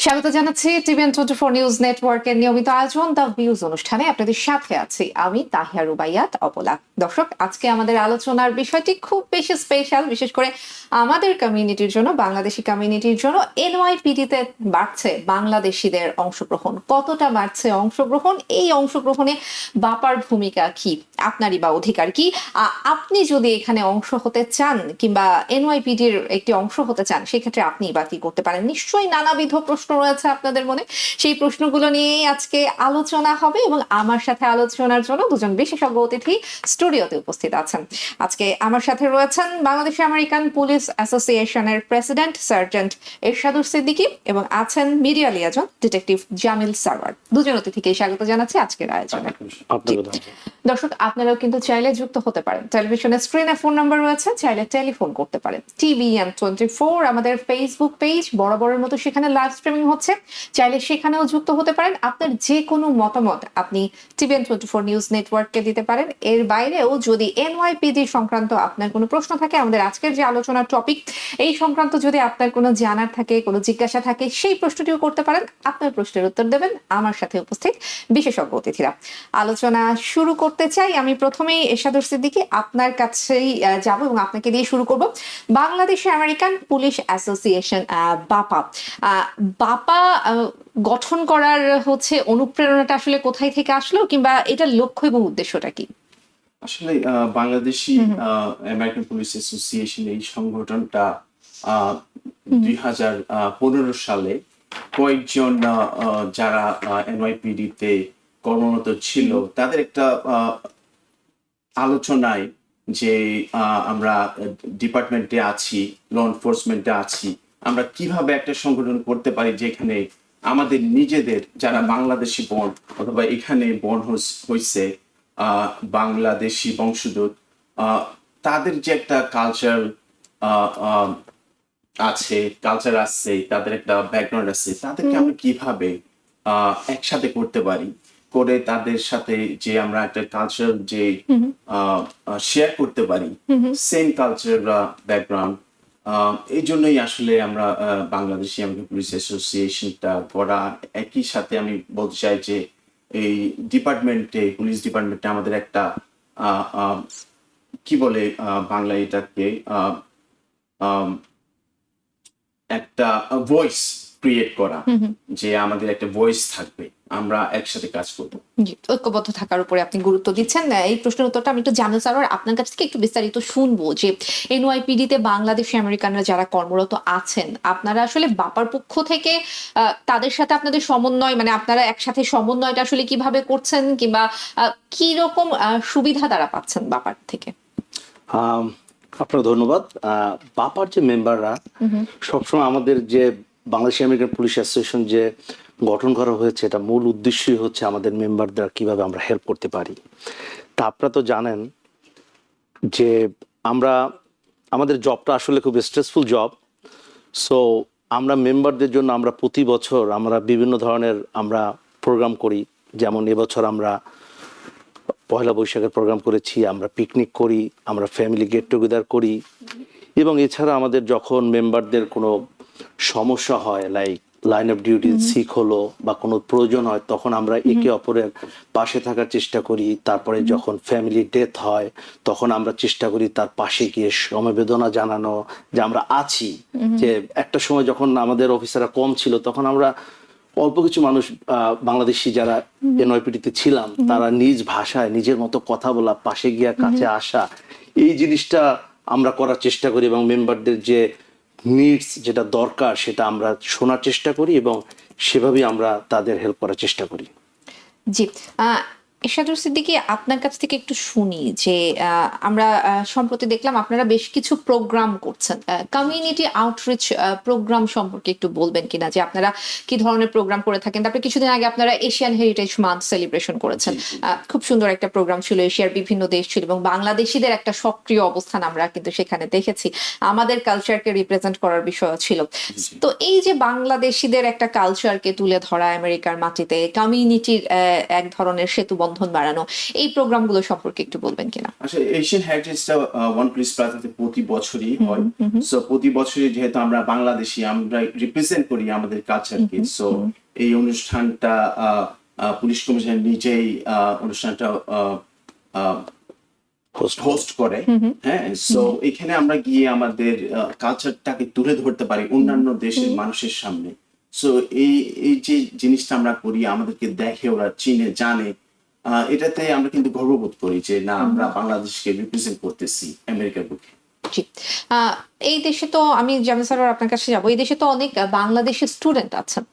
স্বাগত জানাচ্ছি TVN 24 news নেটওয়ার্কের নিয়মিত আয়োজন দ্য ভিউজ অনুষ্ঠানে আপনাদের সাথে আছি আমি তাহিয়া রুবাইয়াত অপলা। দর্শক, আজকে আমাদের আলোচনার বিষয়টি খুব বেশি স্পেশাল, বিশেষ করে আমাদের কমিউনিটির জন্য, বাংলাদেশি কমিউনিটির জন্য। এনওয়াইপিডিতে বাড়ছে বাংলাদেশিদের অংশগ্রহণ, কতটা বাড়ছে অংশগ্রহণ, এই অংশগ্রহণে বাপার ভূমিকা কি, আপনারই বা অধিকার কি, আপনি যদি এখানে অংশ হতে চান কিংবা এনওয়াইপিডির একটি অংশ হতে চান, সেক্ষেত্রে আপনি বা কি করতে পারেন। নিশ্চয়ই নানাবিধ প্রশ্ন রয়েছে আপনাদের মনে, সেই প্রশ্নগুলো নিয়েই আজকে আলোচনা হবে এবং আমার সাথে আলোচনার জন্য দুজন বিশেষজ্ঞ অতিথি স্টুডিওতে উপস্থিত আছেন। আজকে আমার সাথে রয়েছেন বাংলাদেশ আমেরিকান পুলিশ অ্যাসোসিয়েশনের প্রেসিডেন্ট সার্জেন্ট এরশাদুর সিদ্দিকী এবং আছেন media liaison detective Jamil Sarwar. দুজন অতিথিকে স্বাগত জানাচ্ছি আজকের আয়োজনে। দর্শক, আপনারাও কিন্তু চাইলে যুক্ত হতে পারেন। টেলিভিশনের স্ক্রিনে ফোন নাম্বার রয়েছে, চাইলে টেলিফোন করতে পারেন। টিভিএন 24 আমাদের ফেসবুক পেজ, বরাবরের মতো সেখানে লাইভ স্ট্রিমিং হচ্ছে, চাইলে সেখানেও যুক্ত হতে পারেন। আপনার যে কোনো মতামত আপনি টিভিএন 24 নিউজ নেটওয়ার্ককে দিতে পারেন। এর বাইরেও যদি এনওয়াইপিডি সংক্রান্ত আপনার কোনো প্রশ্ন থাকে, আমাদের আজকের যে আলোচনার টপিক এই সংক্রান্ত যদি আপনার কোনো জানার থাকে, কোনো জিজ্ঞাসা থাকে, সেই প্রশ্নটিও করতে পারেন। আপনার প্রশ্নের উত্তর দেবেন আমার সাথে উপস্থিত বিশেষজ্ঞ অতিথিরা। আলোচনা শুরু করতে চাই, আমি প্রথমেই এরশাদুর সিদ্দিকী আপনার কাছেই যাব এবং আপনাকে দিয়ে শুরু করব। বাংলাদেশ আমেরিকান পুলিশ অ্যাসোসিয়েশন বাপা বাপা গঠন করার অনুপ্রেরণাটা আসলে কোথায় থেকে আসলো, কিংবা এটার লক্ষ্য এবং উদ্দেশ্যটা কি? আসলে বাংলাদেশি আমেরিকান পুলিশ অ্যাসোসিয়েশন এই সংগঠনটা 2015 সালে কয়েকজন যারা এনওয়াইপিডি তে কর্মরত ছিল তাদের একটা আলোচনায় যে আমরা ডিপার্টমেন্টে আছি, ল এনফোর্সমেন্টে আছি, আমরা কিভাবে একটা সংগঠন করতে পারি যেখানে আমাদের নিজেদের যারা বাংলাদেশি বন অথবা এখানে বন হয়েছে বাংলাদেশি বংশোদ্ভূত, তাদের যে একটা কালচার আছে, তাদের একটা ব্যাকগ্রাউন্ড আছে, তাদেরকে আমরা কিভাবে একসাথে করতে পারি, করে তাদের সাথে যে আমরা একটা কালচার যে শেয়ার করতে পারি, সেম কালচার ব্যাকগ্রাউন্ড। এই জন্যই আসলে আমরা বাংলাদেশি আমেরিকান পুলিশ অ্যাসোসিয়েশনটা করা। একই সাথে আমি বলতে চাই যে এই ডিপার্টমেন্টে, পুলিশ ডিপার্টমেন্টে আমাদের একটা কি বলে বাংলা এটাকে, একটা ভয়েস ক্রিয়েট করা, যে আমাদের একটা ভয়েস থাকবে, আমরা একসাথে কাজ করবো। ঐক্যবদ্ধ থাকার উপরে আপনি গুরুত্ব দিচ্ছেন। এই প্রশ্নের উত্তরটা আমি একটু জানতে চাই, আপনার কাছ থেকে একটু বিস্তারিত শুনবো যে এনওয়াইপিডি তে বাংলাদেশি আমেরিকানরা যারা কর্মরত আছেন, আপনারা আসলে বাপার পক্ষ থেকে তাদের সাথে আপনাদের সমন্বয়, মানে আপনারা একসাথে সমন্বয়টা আসলে কিভাবে করছেন, কিংবা কি রকম সুবিধা তারা পাচ্ছেন বাপার থেকে? আপনার ধন্যবাদ। বাপার যে মেম্বাররা সবসময় আমাদের যে বাংলাদেশি আমেরিকান পুলিশ অ্যাসোসিয়েশন যে গঠন করা হয়েছে, এটা মূল উদ্দেশ্যই হচ্ছে আমাদের মেম্বারদের কিভাবে আমরা হেল্প করতে পারি। তা আপনারা তো জানেন যে আমাদের জবটা আসলে খুব স্ট্রেসফুল জব। সো আমরা মেম্বারদের জন্য আমরা প্রতি বছর আমরা বিভিন্ন ধরনের আমরা প্রোগ্রাম করি। যেমন এবছর আমরা পয়লা বৈশাখের প্রোগ্রাম করেছি, আমরা পিকনিক করি, আমরা ফ্যামিলি গেট টুগেদার করি, এবং এছাড়া আমাদের যখন মেম্বারদের কোনো সমস্যা হয়, like line of duty sick হলো বা কোনো প্রয়োজন হয়, তখন আমরা একে অপরের পাশে থাকার চেষ্টা করি। তারপরে যখন ফ্যামিলি ডেথ হয়, তখন আমরা চেষ্টা করি তার পাশে গিয়ে সমবেদনা জানানো যে আমরা আছি। যে একটা সময় যখন আমাদের অফিসাররা কম ছিল, তখন আমরা অল্প কিছু মানুষ বাংলাদেশি যারা এনওয়াইপিডিতে ছিলাম, তারা নিজ ভাষায় নিজের মতো কথা বলা, পাশে গিয়ে কাছে আসা, এই জিনিসটা আমরা করার চেষ্টা করি এবং মেম্বারদের যে নিডস, যেটা দরকার, সেটা আমরা শোনার চেষ্টা করি এবং সেভাবেই আমরা তাদের হেল্প করার চেষ্টা করি। জি, এরশাদুর সিদ্দিকী আপনার কাছ থেকে একটু শুনি যে আমরা সম্প্রতি দেখলাম আপনারা বেশ কিছু প্রোগ্রাম করছেন, কমিউনিটি আউটরিচ প্রোগ্রাম সম্পর্কে একটু বলবেন কিনা, যে আপনারা কি ধরনের প্রোগ্রাম করে থাকেন? তারপরে কিছুদিন আগে আপনারা এশিয়ান হেরিটেজ মান্থ সেলিব্রেশন করেছেন, খুব সুন্দর একটা প্রোগ্রাম ছিল, এশিয়ার বিভিন্ন দেশ ছিল এবং বাংলাদেশিদের একটা সক্রিয় অবস্থান আমরা কিন্তু সেখানে দেখেছি, আমাদের কালচারকে রিপ্রেজেন্ট করার বিষয় ছিল। তো এই যে বাংলাদেশিদের একটা কালচারকে তুলে ধরা আমেরিকার মাটিতে, কমিউনিটির এক ধরনের সেতু বন্ধন বাড়ানো, এই প্রোগ্রামগুলো সম্পর্কে একটু বলবেন কিনা? আসলে এশিয়ান হেরিটেজটা ওয়ান প্লিস প্লাজাতে প্রতি বছরই হয়। সো প্রতি বছরই যেহেতু আমরা বাংলাদেশি, আমরা রিপ্রেজেন্ট করি আমাদের কালচারকে, সো এই অনুষ্ঠানটা পুলিশ কমিশনার নিজেই অনুষ্ঠানটা হোস্ট করে। হ্যাঁ, সো এখানে আমরা গিয়ে আমাদের কালচারটাকে তুলে ধরতে পারি অন্যান্য দেশের মানুষের সামনে। সো এই এই যে জিনিসটা আমরা করি, আমাদেরকে দেখে, ওরা চিনে জানে, এটাতে আমরা কিন্তু গর্ববোধ করি যে না, আমরা বাংলাদেশকে রিপ্রেজেন্ট করতেছি আমেরিকার বুকে। জি। এই দেশে তো আমি জামিল স্যার আপনার কাছে যাবো, এই দেশে তো অনেক বাংলাদেশি স্টুডেন্ট আছেন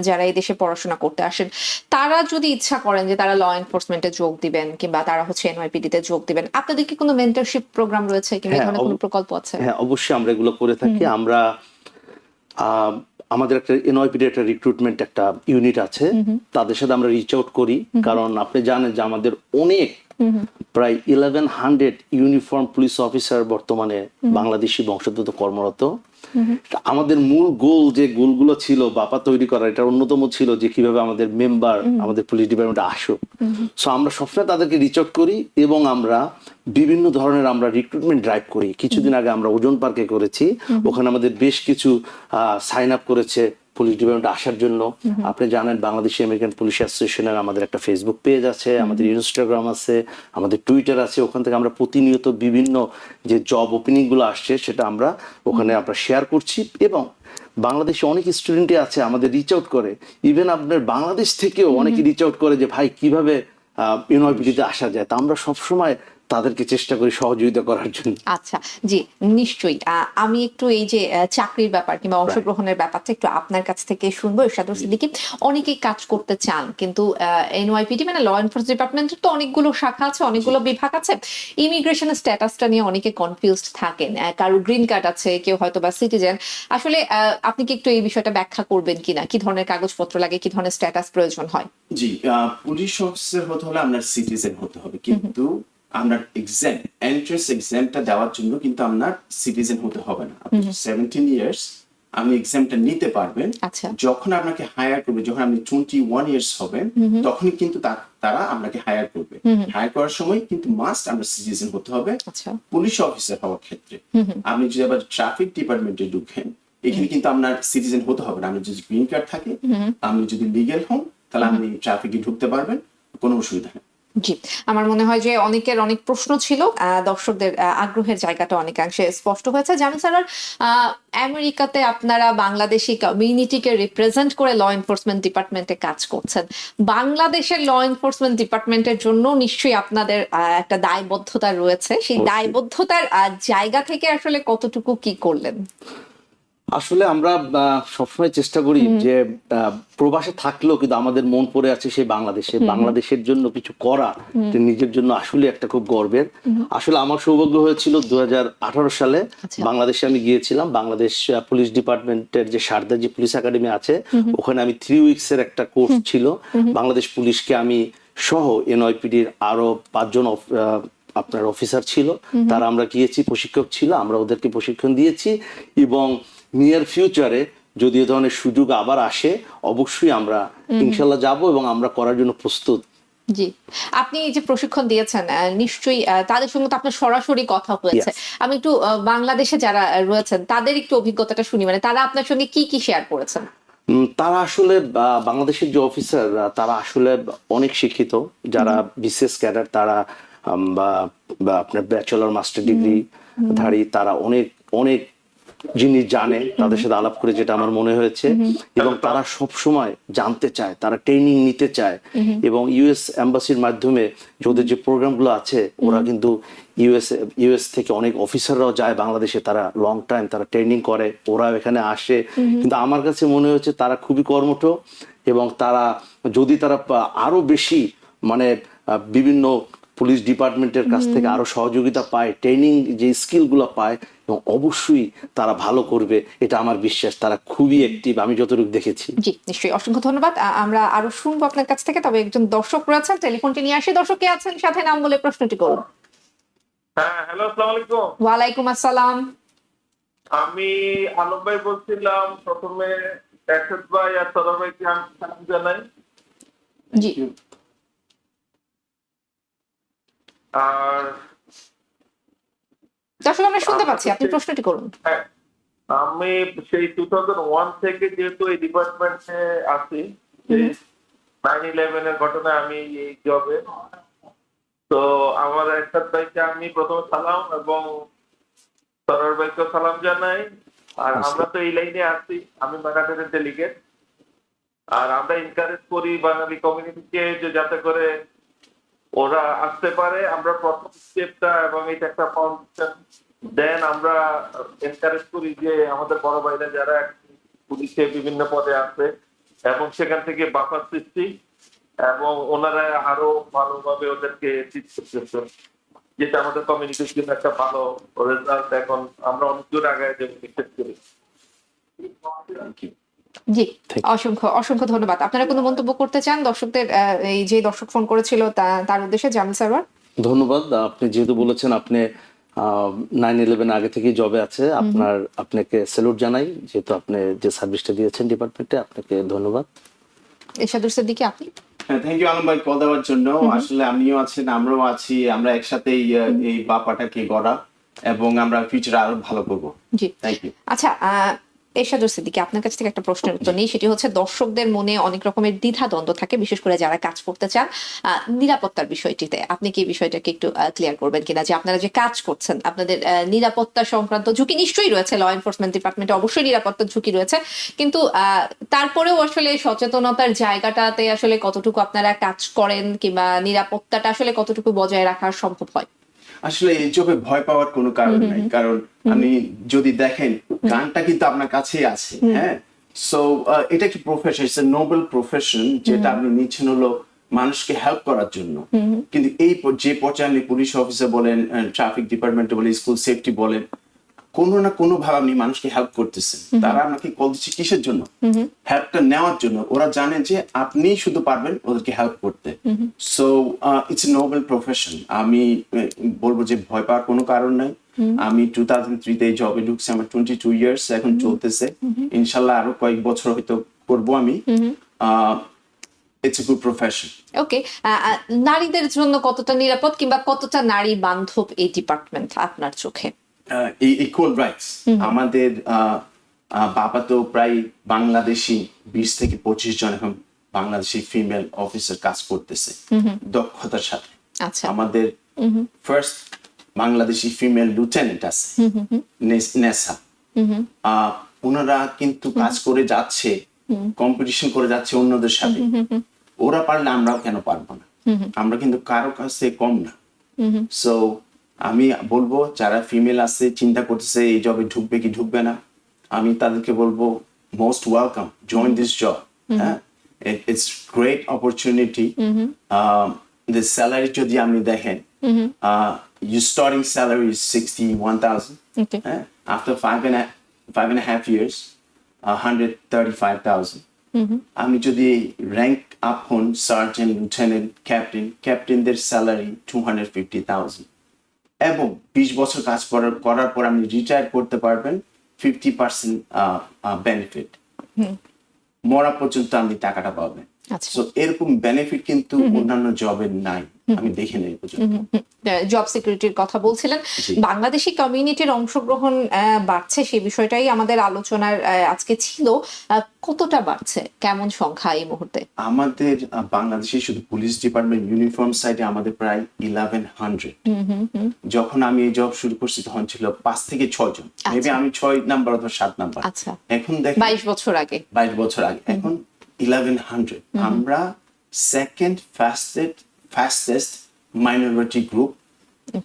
যারা এই দেশে পড়াশোনা করতে আসেন। তারা যদি ইচ্ছা করেন যে তারা ল এনফোর্সমেন্টে যোগ দিবেন কিংবা তারা হচ্ছে এনওয়াইপিডি তে যোগ দিবেন, আপনাদের কি কোনো মেন্টরশিপ প্রোগ্রাম রয়েছে কিংবা এই ধরনের কোনো প্রকল্প আছে? হ্যাঁ, অবশ্যই আমরা এগুলো করে থাকি। আমরা আমাদের একটা এনওয়াইপিডি একটা রিক্রুটমেন্ট একটা ইউনিট আছে, তাদের সাথে আমরা রিচ আউট করি। কারণ আপনি জানেন যে আমাদের অনেক প্রায় 1100 ইউনিফর্ম পুলিশ অফিসার বর্তমানে বাংলাদেশি বংশোদ্ভূত কর্মরত। আমাদের মূল গোল, যে গোলগুলো ছিল বাপা তৈরি করা, এটা অন্যতম ছিল যে কিভাবে আমাদের মেম্বার আমাদের পুলিশ ডিপার্টমেন্টে আসুক। সো আমরা সবসময় তাদেরকে রিচ আউট করি এবং আমরা বিভিন্ন ধরনের আমরা রিক্রুটমেন্ট ড্রাইভ করি। কিছুদিন আগে আমরা ওজন পার্কে করেছি, ওখানে আমাদের বেশ কিছু সাইন আপ করেছে পুলিশ ডিপার্টমেন্টে আসার জন্য। আপনি জানেন বাংলাদেশি আমেরিকান পুলিশ অ্যাসোসিয়েশনের আমাদের একটা ফেসবুক পেজ আছে, আমাদের ইনস্টাগ্রাম আছে, আমাদের টুইটার আছে। ওখান থেকে আমরা প্রতিনিয়ত বিভিন্ন যে জব ওপেনিং গুলো আসছে সেটা আমরা ওখানে আমরা শেয়ার করছি। এবং বাংলাদেশে অনেক স্টুডেন্টই আছে আমাদের রিচ আউট করে, ইভেন আপনার বাংলাদেশ থেকেও অনেকে রিচ আউট করে যে ভাই কিভাবে ইউনিভার্সিটিতে আসা যায়। তা আমরা সবসময় তাদেরকে চেষ্টা করি সহযোগিতা করার জন্য। আচ্ছা, জি নিশ্চয়ই। আমি একটু এই যে চাকরির ব্যাপার কিংবা অংশগ্রহণের ব্যাপারটা একটু আপনার কাছ থেকে শুনবো। ইরশাদুল সিদ্দিকী, অনেকেই কাজ করতে চান কিন্তু এনওয়াইপিডি মানে ল এনফোর্সমেন্ট ডিপার্টমেন্টের তো অনেকগুলো শাখা আছে, অনেকগুলো বিভাগ আছে। ইমিগ্রেশনের স্ট্যাটাসটা নিয়ে অনেকে কনফিউজড থাকেন। কারো গ্রিন কার্ড আছে, কেউ হয়তো বা সিটিজেন। আসলে আপনি কি একটু এই বিষয়টা ব্যাখ্যা করবেন কিনা, কি ধরনের কাগজপত্র লাগে, কি ধরনের স্ট্যাটাস প্রয়োজন হয়? জি, পুলিশ অফিসার হতে হলে আপনার সিটিজেন হতে হবে, কিন্তু আপনার এক্সাম, এন্ট্রান্স এক্সামটা দেওয়ার জন্য কিন্তু আপনার সিটিজেন হতে হবে না। আপনি 17 ইয়ার্স আপনি এক্সামটা নিতে পারবেন। আচ্ছা। যখন আপনাকে হায়ার করবে, যখন আপনি 21 ইয়ার্স হবেন, তখনই কিন্তু তারা আপনাকে হায়ার করবে। হায়ার করার সময় কিন্তু মাস্ট আমরা সিটিজেন হতে হবে। আচ্ছা। পুলিশ অফিসার হওয়ার ক্ষেত্রে আপনি যদি আবার ট্রাফিক ডিপার্টমেন্টে ঢুকেন, এখানে কিন্তু আপনার সিটিজেন হতে হবে না। আপনি যদি গ্রিন কার্ড থাকে, আপনি যদি লিগ্যাল হন, তাহলে আপনি ট্রাফিকে ঢুকতে পারবেন, কোনো অসুবিধা নেই। জি, আমার মনে হয় যে অনেকের অনেক প্রশ্ন ছিল, দর্শকদের আগ্রহের জায়গাটা অনেকাংশে স্পষ্ট হয়েছে। জামিল স্যার, আমেরিকাতে আপনারা বাংলাদেশি কমিউনিটিকে রিপ্রেজেন্ট করে ল এনফোর্সমেন্ট ডিপার্টমেন্টে কাজ করছেন। বাংলাদেশের ল এনফোর্সমেন্ট ডিপার্টমেন্টের জন্য নিশ্চয়ই আপনাদের একটা দায়বদ্ধতা রয়েছে। সেই দায়বদ্ধতার জায়গা থেকে আসলে কতটুকু কি করলেন? আসলে আমরা সবসময় চেষ্টা করি যে প্রবাসে থাকলেও কিন্তু আমাদের মন পড়ে আছে সেই বাংলাদেশে। বাংলাদেশের জন্য কিছু করা নিজের জন্য আসলে একটা খুব গর্বের। আসলে আমার সৌভাগ্য হয়েছিল 2018 সালে বাংলাদেশে আমি গিয়েছিলাম। বাংলাদেশ পুলিশ ডিপার্টমেন্টের যে সারদাজি পুলিশ একাডেমি আছে, ওখানে আমি 3 উইকসের একটা কোর্স ছিল। বাংলাদেশ পুলিশকে আমি সহ এনওয়াইপিডির আরো 5 জন আপনার অফিসার ছিল, তারা আমরা গিয়েছি, প্রশিক্ষক ছিল, আমরা ওদেরকে প্রশিক্ষণ দিয়েছি। এবং নিয়ার ফিউচারে যদি এ ধরনের সুযোগ আবার আসে, অবশ্যই আমরা ইনশাল্লাহ যাব এবং আমরা করার জন্য প্রস্তুত। জি, আপনি যে প্রশিক্ষণ দিয়েছেন নিশ্চয়ই তাদের সঙ্গে তো আপনার সরাসরি কথা হয়েছে। আমি একটু বাংলাদেশে যারা রয়েছেন তাদের একটু অভিজ্ঞতাটা শুনি, মানে তারা আপনার সঙ্গে কি কি শেয়ার করেছেন? তারা আসলে বাংলাদেশের যে অফিসার, তারা আসলে অনেক শিক্ষিত, যারা বিশেষ ক্যাডার, তারা বা আপনার ব্যাচেলর মাস্টার ডিগ্রি ধারী, তারা অনেক অনেক জিনিস জানে। তাদের সাথে আলাপ করে যেটা আমার মনে হয়েছে, এবং তারা সব সময় জানতে চায়, তারা ট্রেনিং নিতে চায়। এবং ইউএস এম্বাসির মাধ্যমে ওদের যে প্রোগ্রামগুলো আছে, ওরা কিন্তু ইউএস থেকে অনেক অফিসাররাও যায় বাংলাদেশে, তারা লং টাইম তারা ট্রেনিং করে, ওরা এখানে আসে। কিন্তু আমার কাছে মনে হয়েছে তারা খুবই কর্মঠ, এবং তারা যদি তারা আরো বেশি মানে বিভিন্ন পুলিশ ডিপার্টমেন্টের কাছ থেকে আরো সহযোগিতা পায়, ট্রেনিং যে স্কিলগুলো পায়, এবং অবশ্যই তারা ভালো করবে, এটা আমার বিশ্বাস। তারা খুবই অ্যাক্টিভ, আমি যতটুকু দেখেছি। জি, নিশ্চয়ই, অসংখ্য ধন্যবাদ। আমরা আরো শুনবো আপনার কাছ থেকে, তবে একজন দর্শক রয়েছেন, টেলিফোনটি নিয়ে আসি। দর্শক কে আছেন, সাথে নাম বলে প্রশ্নটি করুন। হ্যাঁ, হ্যালো, আসসালামু আলাইকুম। ওয়ালাইকুম আসসালাম। আমি আলম ভাই বলছিলাম। প্রথমে এরশাদ ভাই আর সদর ভাইকে আমি সালাম জানাই। জি, আর দর্শক আমরা শুনতে পাচ্ছি, আপনি প্রশ্নটি করুন। হ্যাঁ, আমি সেই 2001 থেকে যেহেতু এই ডিপার্টমেন্টে আছি, 9/11 এর ঘটনায় আমি এই জবে, তো আমার একসাথ ভাইকে আমি প্রথমে সালাম এবং সরার ভাইকে সালাম জানাই। আর আমরা তো এই লাইনে আছি, আমি বাংলাদেশের ডেলিগেট, আর আমরা এনকারেজ করি বাঙালি কমিউনিটিকে যে যাতে করে ওরা আসতে পারে। আমরা প্রথম স্টেপটা এবং এটা একটা ফাউন্ডেশন, দেন আমরা এনকারেজ করি যে আমাদের বড় ভাইরা যারা পুলিশে বিভিন্ন পদে আছে এবং সেখান থেকে বাফার সৃষ্টি এবং ওনারা আরো ভালোভাবে ওদেরকে ট্রিট করতেছে, যেটা আমাদের কমিউনিটির জন্য একটা ভালো রেজাল্ট। এখন আমরা অনেক দূর আগায় যে বিশ্বাস করি। জি, অসংখ্য অসংখ্য ধন্যবাদ। আপনারা কোনো মন্তব্য করতে চান দর্শকদের, এই যে দর্শক ফোন করেছিল তার উদ্দেশ্যে? জামিল সারওয়ার। ধন্যবাদ। আপনি যেহেতু বলেছেন আপনি 9/11 আগে থেকেই জবে আছে, আপনাকে স্যালুট জানাই, যেহেতু আপনি যে সার্ভিসটা দিয়েছেন ডিপার্টমেন্টে, আপনাকে ধন্যবাদ। এরশাদুর সিদ্দিকী, আপনি? হ্যাঁ, থ্যাংক ইউ আলম ভাই কল দেওয়ার জন্য। আসলে আপনিও আছেন, আমরাও আছি, আমরা একসাথেই এই বাপাটাকে গড়া এবং আমরা ফিউচারে আরো ভালো করবো। জি, থ্যাংক ইউ। আচ্ছা, এরশাদুর সিদ্দিকী, আপনার কাছ থেকে একটা প্রশ্নের উত্তর নেই। সেটি হচ্ছে, দর্শকদের মনে অনেক রকমের দ্বিধা দ্বন্দ্ব থাকে, বিশেষ করে যারা কাজ করতে চান নিরাপত্তার বিষয়টিতে। আপনি কি এই বিষয়টাকে একটু ক্লিয়ার করবেন কিনা, যে আপনারা যে কাজ করছেন আপনাদের নিরাপত্তা সংক্রান্ত ঝুঁকি নিশ্চয়ই রয়েছে, ল এনফোর্সমেন্ট ডিপার্টমেন্টে অবশ্যই নিরাপত্তার ঝুঁকি রয়েছে, কিন্তু তারপরেও আসলে সচেতনতার জায়গাটাতে আসলে কতটুকু আপনারা কাজ করেন, কিংবা নিরাপত্তাটা আসলে কতটুকু বজায় রাখা সম্ভব হয়? আসলে এই জবে ভয় পাওয়ার কোনো কারণ নাই, কারণ আপনি যদি দেখেন গানটা কিন্তু আপনার কাছেই আছে। হ্যাঁ, সো এটা কি profession, it's a noble profession, যেটা আপনি নিচ্ছেন হলো মানুষকে হেল্প করার জন্য। কিন্তু এই যে পর্যায়ে আপনি পুলিশ অফিসার বলেন, ট্রাফিক ডিপার্টমেন্টে বলেন, স্কুল সেফটি বলেন, কোনো না কোনো ভাবে আপনি মানুষকে হেল্প করতেছেন। তারা আপনাকে কল দিচ্ছে কিসের জন্য? হেল্পটা নেওয়ার জন্য। ওরা জানে যে আপনি শুধু পারবেন ওদেরকে হেল্প করতে। So it's a noble profession. আমি বলবো যে ভয় পাওয়ার কোনো কারণ নাই। আমি 2003 তে জবে ঢুকছি, আমার 22 ইয়ার্স এখন চলতেছে। ইনশাল্লাহ আরো কয়েক বছর হয়তো করবো আমি। It's a good profession. Okay, নারীদের জন্য কতটা নিরাপদ, কিংবা কতটা নারী বান্ধব এই ডিপার্টমেন্ট আপনার চোখে? Equal rights. আমাদের বাবা তো প্রায় বাংলাদেশি 20 থেকে 25 জন এখন বাংলাদেশি ফিমেল অফিসার কাজ করতেছে দক্ষতার সাথে। আচ্ছা, আমাদের ফার্স্ট বাংলাদেশি ফিমেল লিউটেন্যান্ট আছে, নেসা। ওনারা কিন্তু কাজ করে যাচ্ছে, কম্পিটিশন করে যাচ্ছে অন্যদের সাথে। ওরা পারলে আমরাও কেন পারবো না? আমরা কিন্তু কারো কাছে কম না। সো আমি বলবো যারা ফিমেল আছে, চিন্তা করতেছে এই জবে ঢুকবে কি ঢুকবে না, আমি তাদেরকে বলবো most welcome, join this job. হ্যাঁ, it's great opportunity. the salary যদি আপনি দেখেন, your starting salary is 61,000. Okay. After five and a half years, 135,000. আমি যদি র্যাঙ্ক আপ হন, সার্জেন্ট, লিউটেন্যান্ট, ক্যাপ্টেনদের স্যালারি 250,000, এবং 20 বছর কাজ করার পর আপনি রিটায়ার করতে পারবেন 50% বেনিফিট। মরা পর্যন্ত আপনি টাকাটা পাবেন। আচ্ছা, সো এরকম বেনিফিট কিন্তু অন্যান্য জবের নাই, আমি দেখি না এই পর্যন্ত। জব সিকিউরিটির কথা বলছিলেন, বাংলাদেশি কমিউনিটির অংশগ্রহণ বাড়ছে, সেই বিষয়টাই আমাদের আলোচনার আজকে ছিল। কতটা বাড়ছে, কেমন সংখ্যা এই মুহূর্তে? আমাদের বাংলাদেশে শুধু পুলিশ ডিপার্টমেন্ট ইউনিফর্ম সাইডে আমাদের প্রায় 1100। যখন আমি এই জব শুরু করছি তখন ছিল 5 থেকে 6 জন, মেবি আমি 6 নাম্বার অথবা 7 নাম্বার। আচ্ছা, এখন দেখেন 22 বছর আগে, এখন 1100। আমরা সেকেন্ড ফাস্টেস্ট মাইনরিটি গ্রুপ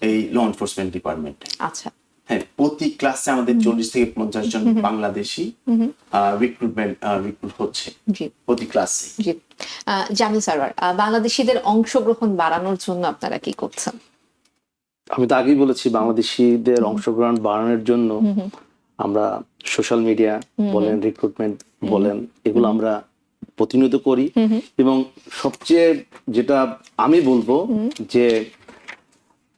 এই ল এনফোর্সমেন্ট ডিপার্টমেন্টে। আচ্ছা, হ্যাঁ, প্রতি ক্লাসে আমাদের 40 থেকে 50 জন বাংলাদেশি রিক্রুট হচ্ছে প্রতি ক্লাসে। জি, জামিল সারওয়ার, বাংলাদেশিদের অংশগ্রহণ বাড়ানোর জন্য আপনারা কি করছেন? আমি তো আগেই বলেছি, বাংলাদেশিদের অংশগ্রহণ বাড়ানোর জন্য আমরা সোশ্যাল মিডিয়া বলেন, রিক্রুটমেন্ট বলেন, এগুলো আমরা প্রতিনিয়ত করি। এবং সবচেয়ে যেটা আমি বলবো যে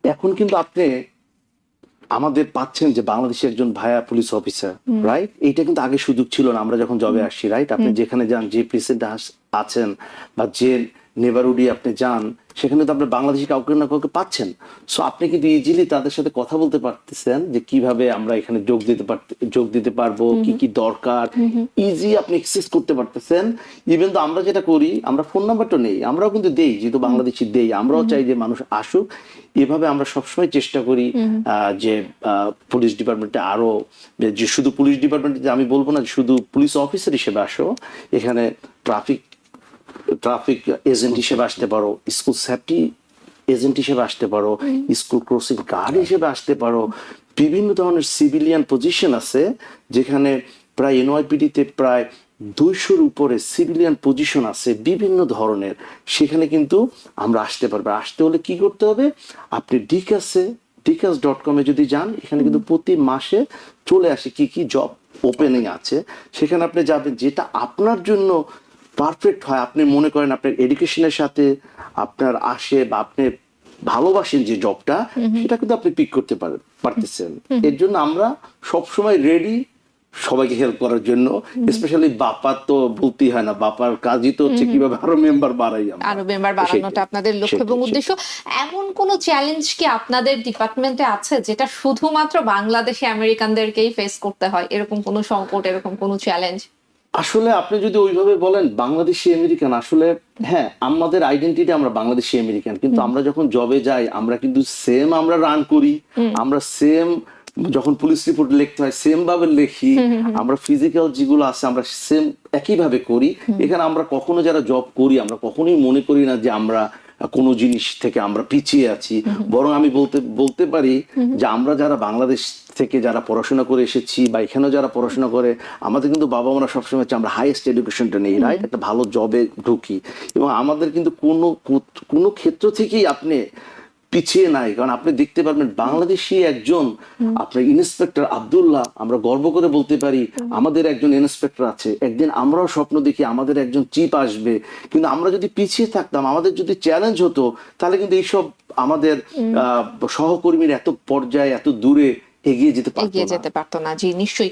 এখন কিন্তু আপনি আমাদের পাচ্ছেন যে বাংলাদেশি একজন ভাইয়া পুলিশ অফিসার, রাইট? এইটা কিন্তু আগে সুযোগ ছিল না আমরা যখন জবে আসছি, রাইট? আপনি যেখানে যান, যে প্রেসিডেন্ট আছেন বা যে নেবারহুডে আপনি যান, সেখানে তো আপনি বাংলাদেশি কাউকে না কাউকে পাচ্ছেন। সো আপনি কিন্তু ইজিলি তাদের সাথে কথা বলতে পারতেছেন যে কিভাবে আমরা এখানে যোগ দিতে পারবো, কি কি দরকার, ইজি আপনি এক্সেস করতে পারতেছেন। ইভেন তো আমরা যেটা করি, আমরা ফোন নাম্বারটা নেই, আমরাও কিন্তু দেই, যেহেতু বাংলাদেশি দেই, আমরাও চাই যে মানুষ আসুক। এভাবে আমরা সবসময় চেষ্টা করি যে পুলিশ ডিপার্টমেন্টে আরো, যে শুধু পুলিশ ডিপার্টমেন্টে আমি বলবো না শুধু পুলিশ অফিসার হিসেবে আসো, এখানে ট্রাফিক এজেন্ট হিসেবে আসতে পারো, স্কুল সেফটি এজেন্ট হিসেবে আসতে পারো, স্কুল ক্রসিং গার্ড হিসেবে আসতে পারো। বিভিন্ন ধরনের সিভিলিয়ান পজিশন আছে যেখানে প্রায় এনওয়াইপিডিতে প্রায় 200-র উপরে সিভিলিয়ান পজিশন আছে বিভিন্ন ধরনের। সেখানে কিন্তু আমরা আসতে পারবো। আসতে হলে কি করতে হবে, আপনি dicas.com যদি যান, এখানে কিন্তু প্রতি মাসে চলে আসে কি কি জব ওপেনিং আছে, সেখানে আপনি যাবেন যেটা আপনার জন্য পারফেক্ট হয়, আপনি মনে করেন আপনার এডুকেশনের সাথে আপনার আসে বা আপনি ভালোবাসেন যে জবটা, সেটা কিন্তু আপনি পিক করতে পারতেছেন। এর জন্য আমরা সবসময় রেডি সবাইকে হেল্প করার জন্য। স্পেশালি বাপা তো বলতেই হয় না, বাপার কাজই তো হচ্ছে কিভাবে আরো মেম্বার বাড়াই, আরো মেম্বার বাড়ানোটা আপনাদের লক্ষ্য এবং উদ্দেশ্য। এমন কোন চ্যালেঞ্জ কি আপনাদের ডিপার্টমেন্টে আছে যেটা শুধুমাত্র বাংলাদেশি আমেরিকানদেরকেই ফেস করতে হয়? এরকম কোন সংকট, এরকম কোন চ্যালেঞ্জ? আসলে আপনি যদি ওইভাবে বলেন বাংলাদেশি আমেরিকান, আসলে হ্যাঁ আমাদের আইডেন্টিটি আমরা বাংলাদেশি আমেরিকান, কিন্তু আমরা যখন জবে যাই আমরা কিন্তু সেম আমরা রান করি, আমরা সেম যখন পুলিশ রিপোর্ট লিখতে হয় সেম ভাবে লিখি, আমরা ফিজিক্যাল যেগুলো আছে আমরা সেম একইভাবে করি। এখানে আমরা কখনো যারা জব করি আমরা কখনোই মনে করি না যে আমরা কোনো জিনিস থেকে আমরা পিছিয়ে আছি, বরং আমি বলতে পারি যে আমরা যারা বাংলাদেশ থেকে যারা পড়াশোনা করে এসেছি বা এখানেও যারা পড়াশোনা করে, আমাদের কিন্তু বাবা মারা সবসময় হচ্ছে আমরা হাইয়েস্ট এডুকেশনটা নেই, রাইট, একটা ভালো জবে ঢুকি। এবং আমাদের কিন্তু কোনো ক্ষেত্র থেকেই আপনি পিছিয়ে নাই, কারণ আপনি দেখতে পারবেন বাংলাদেশি একজন আপনার ইন্সপেক্টর আব্দুল্লাহ, আমরা গর্ব করে বলতে পারি আমাদের একজন ইন্সপেক্টর আছে। একদিন আমরাও স্বপ্ন দেখি আমাদের একজন চিফ আসবে, কিন্তু আমরা যদি পিছিয়ে থাকতাম, আমাদের যদি চ্যালেঞ্জ হতো, তাহলে কিন্তু এইসব আমাদের সহকর্মীর এত পর্যায়ে এত দূরে এগিয়ে যেতে পারতো না। জি নিশ্চয়ই।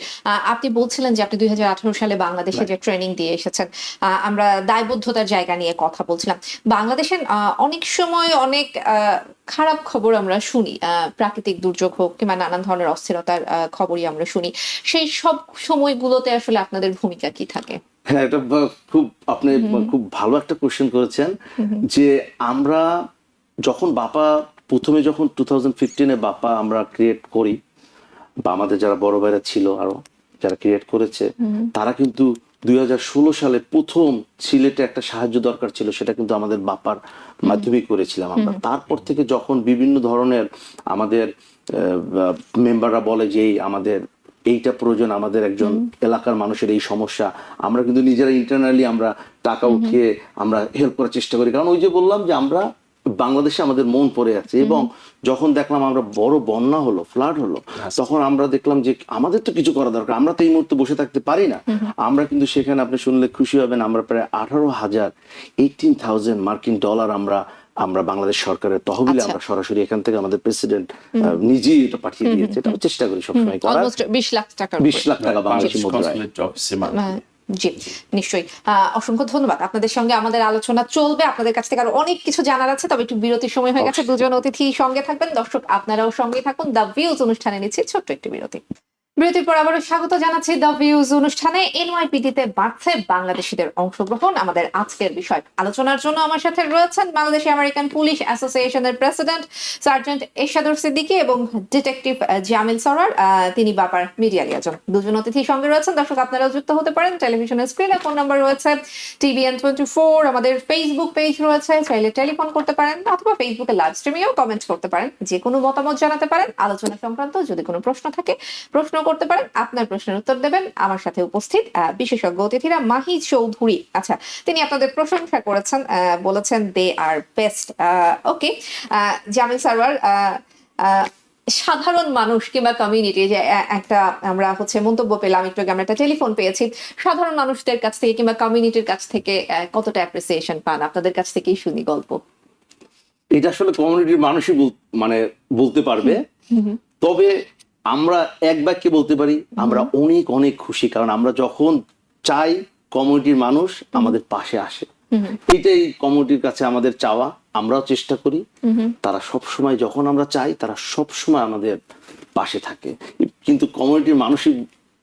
আপনি বলছিলেন যে আপনি 2018 সালে বাংলাদেশে যে ট্রেনিং দিয়ে এসেছেন, আমরা দায়বদ্ধতার জায়গা নিয়ে কথা বলছিলাম। বাংলাদেশের অনেক সময় অনেক খারাপ খবর আমরা শুনি, প্রাকৃতিক দুর্যোগ হোক কিংবা নানান ধরনের অস্থিরতার খবরই আমরা শুনি। সেই সব সময়গুলোতে আসলে আপনাদের ভূমিকা কি থাকে? হ্যাঁ, এটা আপনি খুব ভালো একটা কোশ্চেন করেছেন। যে আমরা প্রথমে যখন 2015-এ বাপা আমরা ক্রিয়েট করি, বা আমাদের যারা বড় ভাইরা ছিল আরো যারা ক্রিয়েট করেছে, তারা কিন্তু 2016 সালে প্রথম সিলেটে একটা সাহায্য দরকার ছিল, সেটা কিন্তু আমাদের বাপার মাধ্যমে করেছিলাম আমরা। তারপর থেকে যখন বিভিন্ন ধরনের আমাদের মেম্বাররা বলে যে আমাদের এইটা প্রয়োজন, আমাদের একজন এলাকার মানুষের এই সমস্যা, আমরা কিন্তু নিজেরা ইন্টারনালি আমরা টাকা উঠিয়ে আমরা হেল্প করার চেষ্টা করি। কারণ ওই যে বললাম যে আমরা বাংলাদেশে আমাদের মন পড়ে আছে। এবং যখন দেখলাম আমরা বড় বন্যা হলো, ফ্লাড হলো, তখন আমরা দেখলাম যে আমাদের তো কিছু করা দরকার, আমরা তো এই মুহূর্তে বসে থাকতে পারি না। আমরা কিন্তু সেখানে আপনি শুনলে খুশি হবেন, আমরা প্রায় 18,000 মার্কিন ডলার আমরা বাংলাদেশ সরকারের তহবিলে আমরা সরাসরি এখান থেকে আমাদের প্রেসিডেন্ট নিজেই এটা পাঠিয়ে দিয়েছে। এটা চেষ্টা করি সবসময় করার। 20 লাখ টাকা বাংলাদেশি মুদ্রায়। জি নিশ্চয়ই। অসংখ্য ধন্যবাদ। আপনাদের সঙ্গে আমাদের আলোচনা চলবে, আপনাদের কাছ থেকে আরো অনেক কিছু জানার আছে, তবে একটু বিরতির সময় হয়ে গেছে। দুজন অতিথি সঙ্গে থাকবেন, দর্শক আপনারাও সঙ্গে থাকুন। দ্য ভিউজ অনুষ্ঠানে নিচ্ছি ছোট্ট একটি বিরতি। বিরতির পর আবারও স্বাগত জানাচ্ছি দ্য ভিউজ অনুষ্ঠানে। এনওয়াইপিডিতে বাড়ছে বাংলাদেশিদের অংশগ্রহণ, আমাদের আজকের বিষয়। আলোচনার জন্য আমার সাথে রয়েছেন বাংলাদেশি আমেরিকান পুলিশ অ্যাসোসিয়েশনের প্রেসিডেন্ট সার্জেন্ট এরশাদুর সিদ্দিকী এবং ডিটেকটিভ জামিল সরওয়ার, তিনি বাপার মিডিয়া লিয়াজন। দুজন অতিথি সঙ্গে রয়েছেন। দর্শক আপনারাও যুক্ত হতে পারেন। টেলিভিশনের স্ক্রিনে ফোন নাম্বার রয়েছে TVN 24, আমাদের ফেসবুক পেজ রয়েছে, চাইলে টেলিফোন করতে পারেন অথবা ফেসবুকে লাইভ স্ট্রিমেও কমেন্ট করতে পারেন, যে কোনো মতামত জানাতে পারেন। আলোচনা সংক্রান্ত যদি কোনো প্রশ্ন থাকে প্রশ্ন করতে পারেন, আপনার প্রশ্নের উত্তর দেবেন আমার সাথে উপস্থিত বিশেষজ্ঞ অতিথিরা। মাহি চৌধুরী, আচ্ছা, তিনি আপনাদের প্রশংসা করেছেন, বলেছেন দে আর বেস্ট। ওকে, জামিল সারওয়ার, সাধারণ মানুষ কিংবা কমিউনিটি, যে একটা আমরা মন্তব্য পেলাম একটু আগে, আমরা একটা টেলিফোন পেয়েছি, সাধারণ মানুষদের কাছ থেকে কিংবা কমিউনিটির কাছ থেকে কতটা অ্যাপ্রিসিয়েশন পান? আপনাদের কাছ থেকেই শুনি গল্প। এটা আসলে কমিউনিটির মানুষই বলতে পারবে, তবে আমরা এক বাক্যে বলতে পারি আমরা অনেক অনেক খুশি। কারণ আমরা যখন চাই কমিউনিটির মানুষ আমাদের পাশে আসে, এইটাই কমিউনিটির কাছে আমাদের চাওয়া, আমরাও চেষ্টা করি। তারা সব সময়, যখন আমরা চাই, তারা সব সময় আমাদের পাশে থাকে। কিন্তু কমিউনিটির মানুষই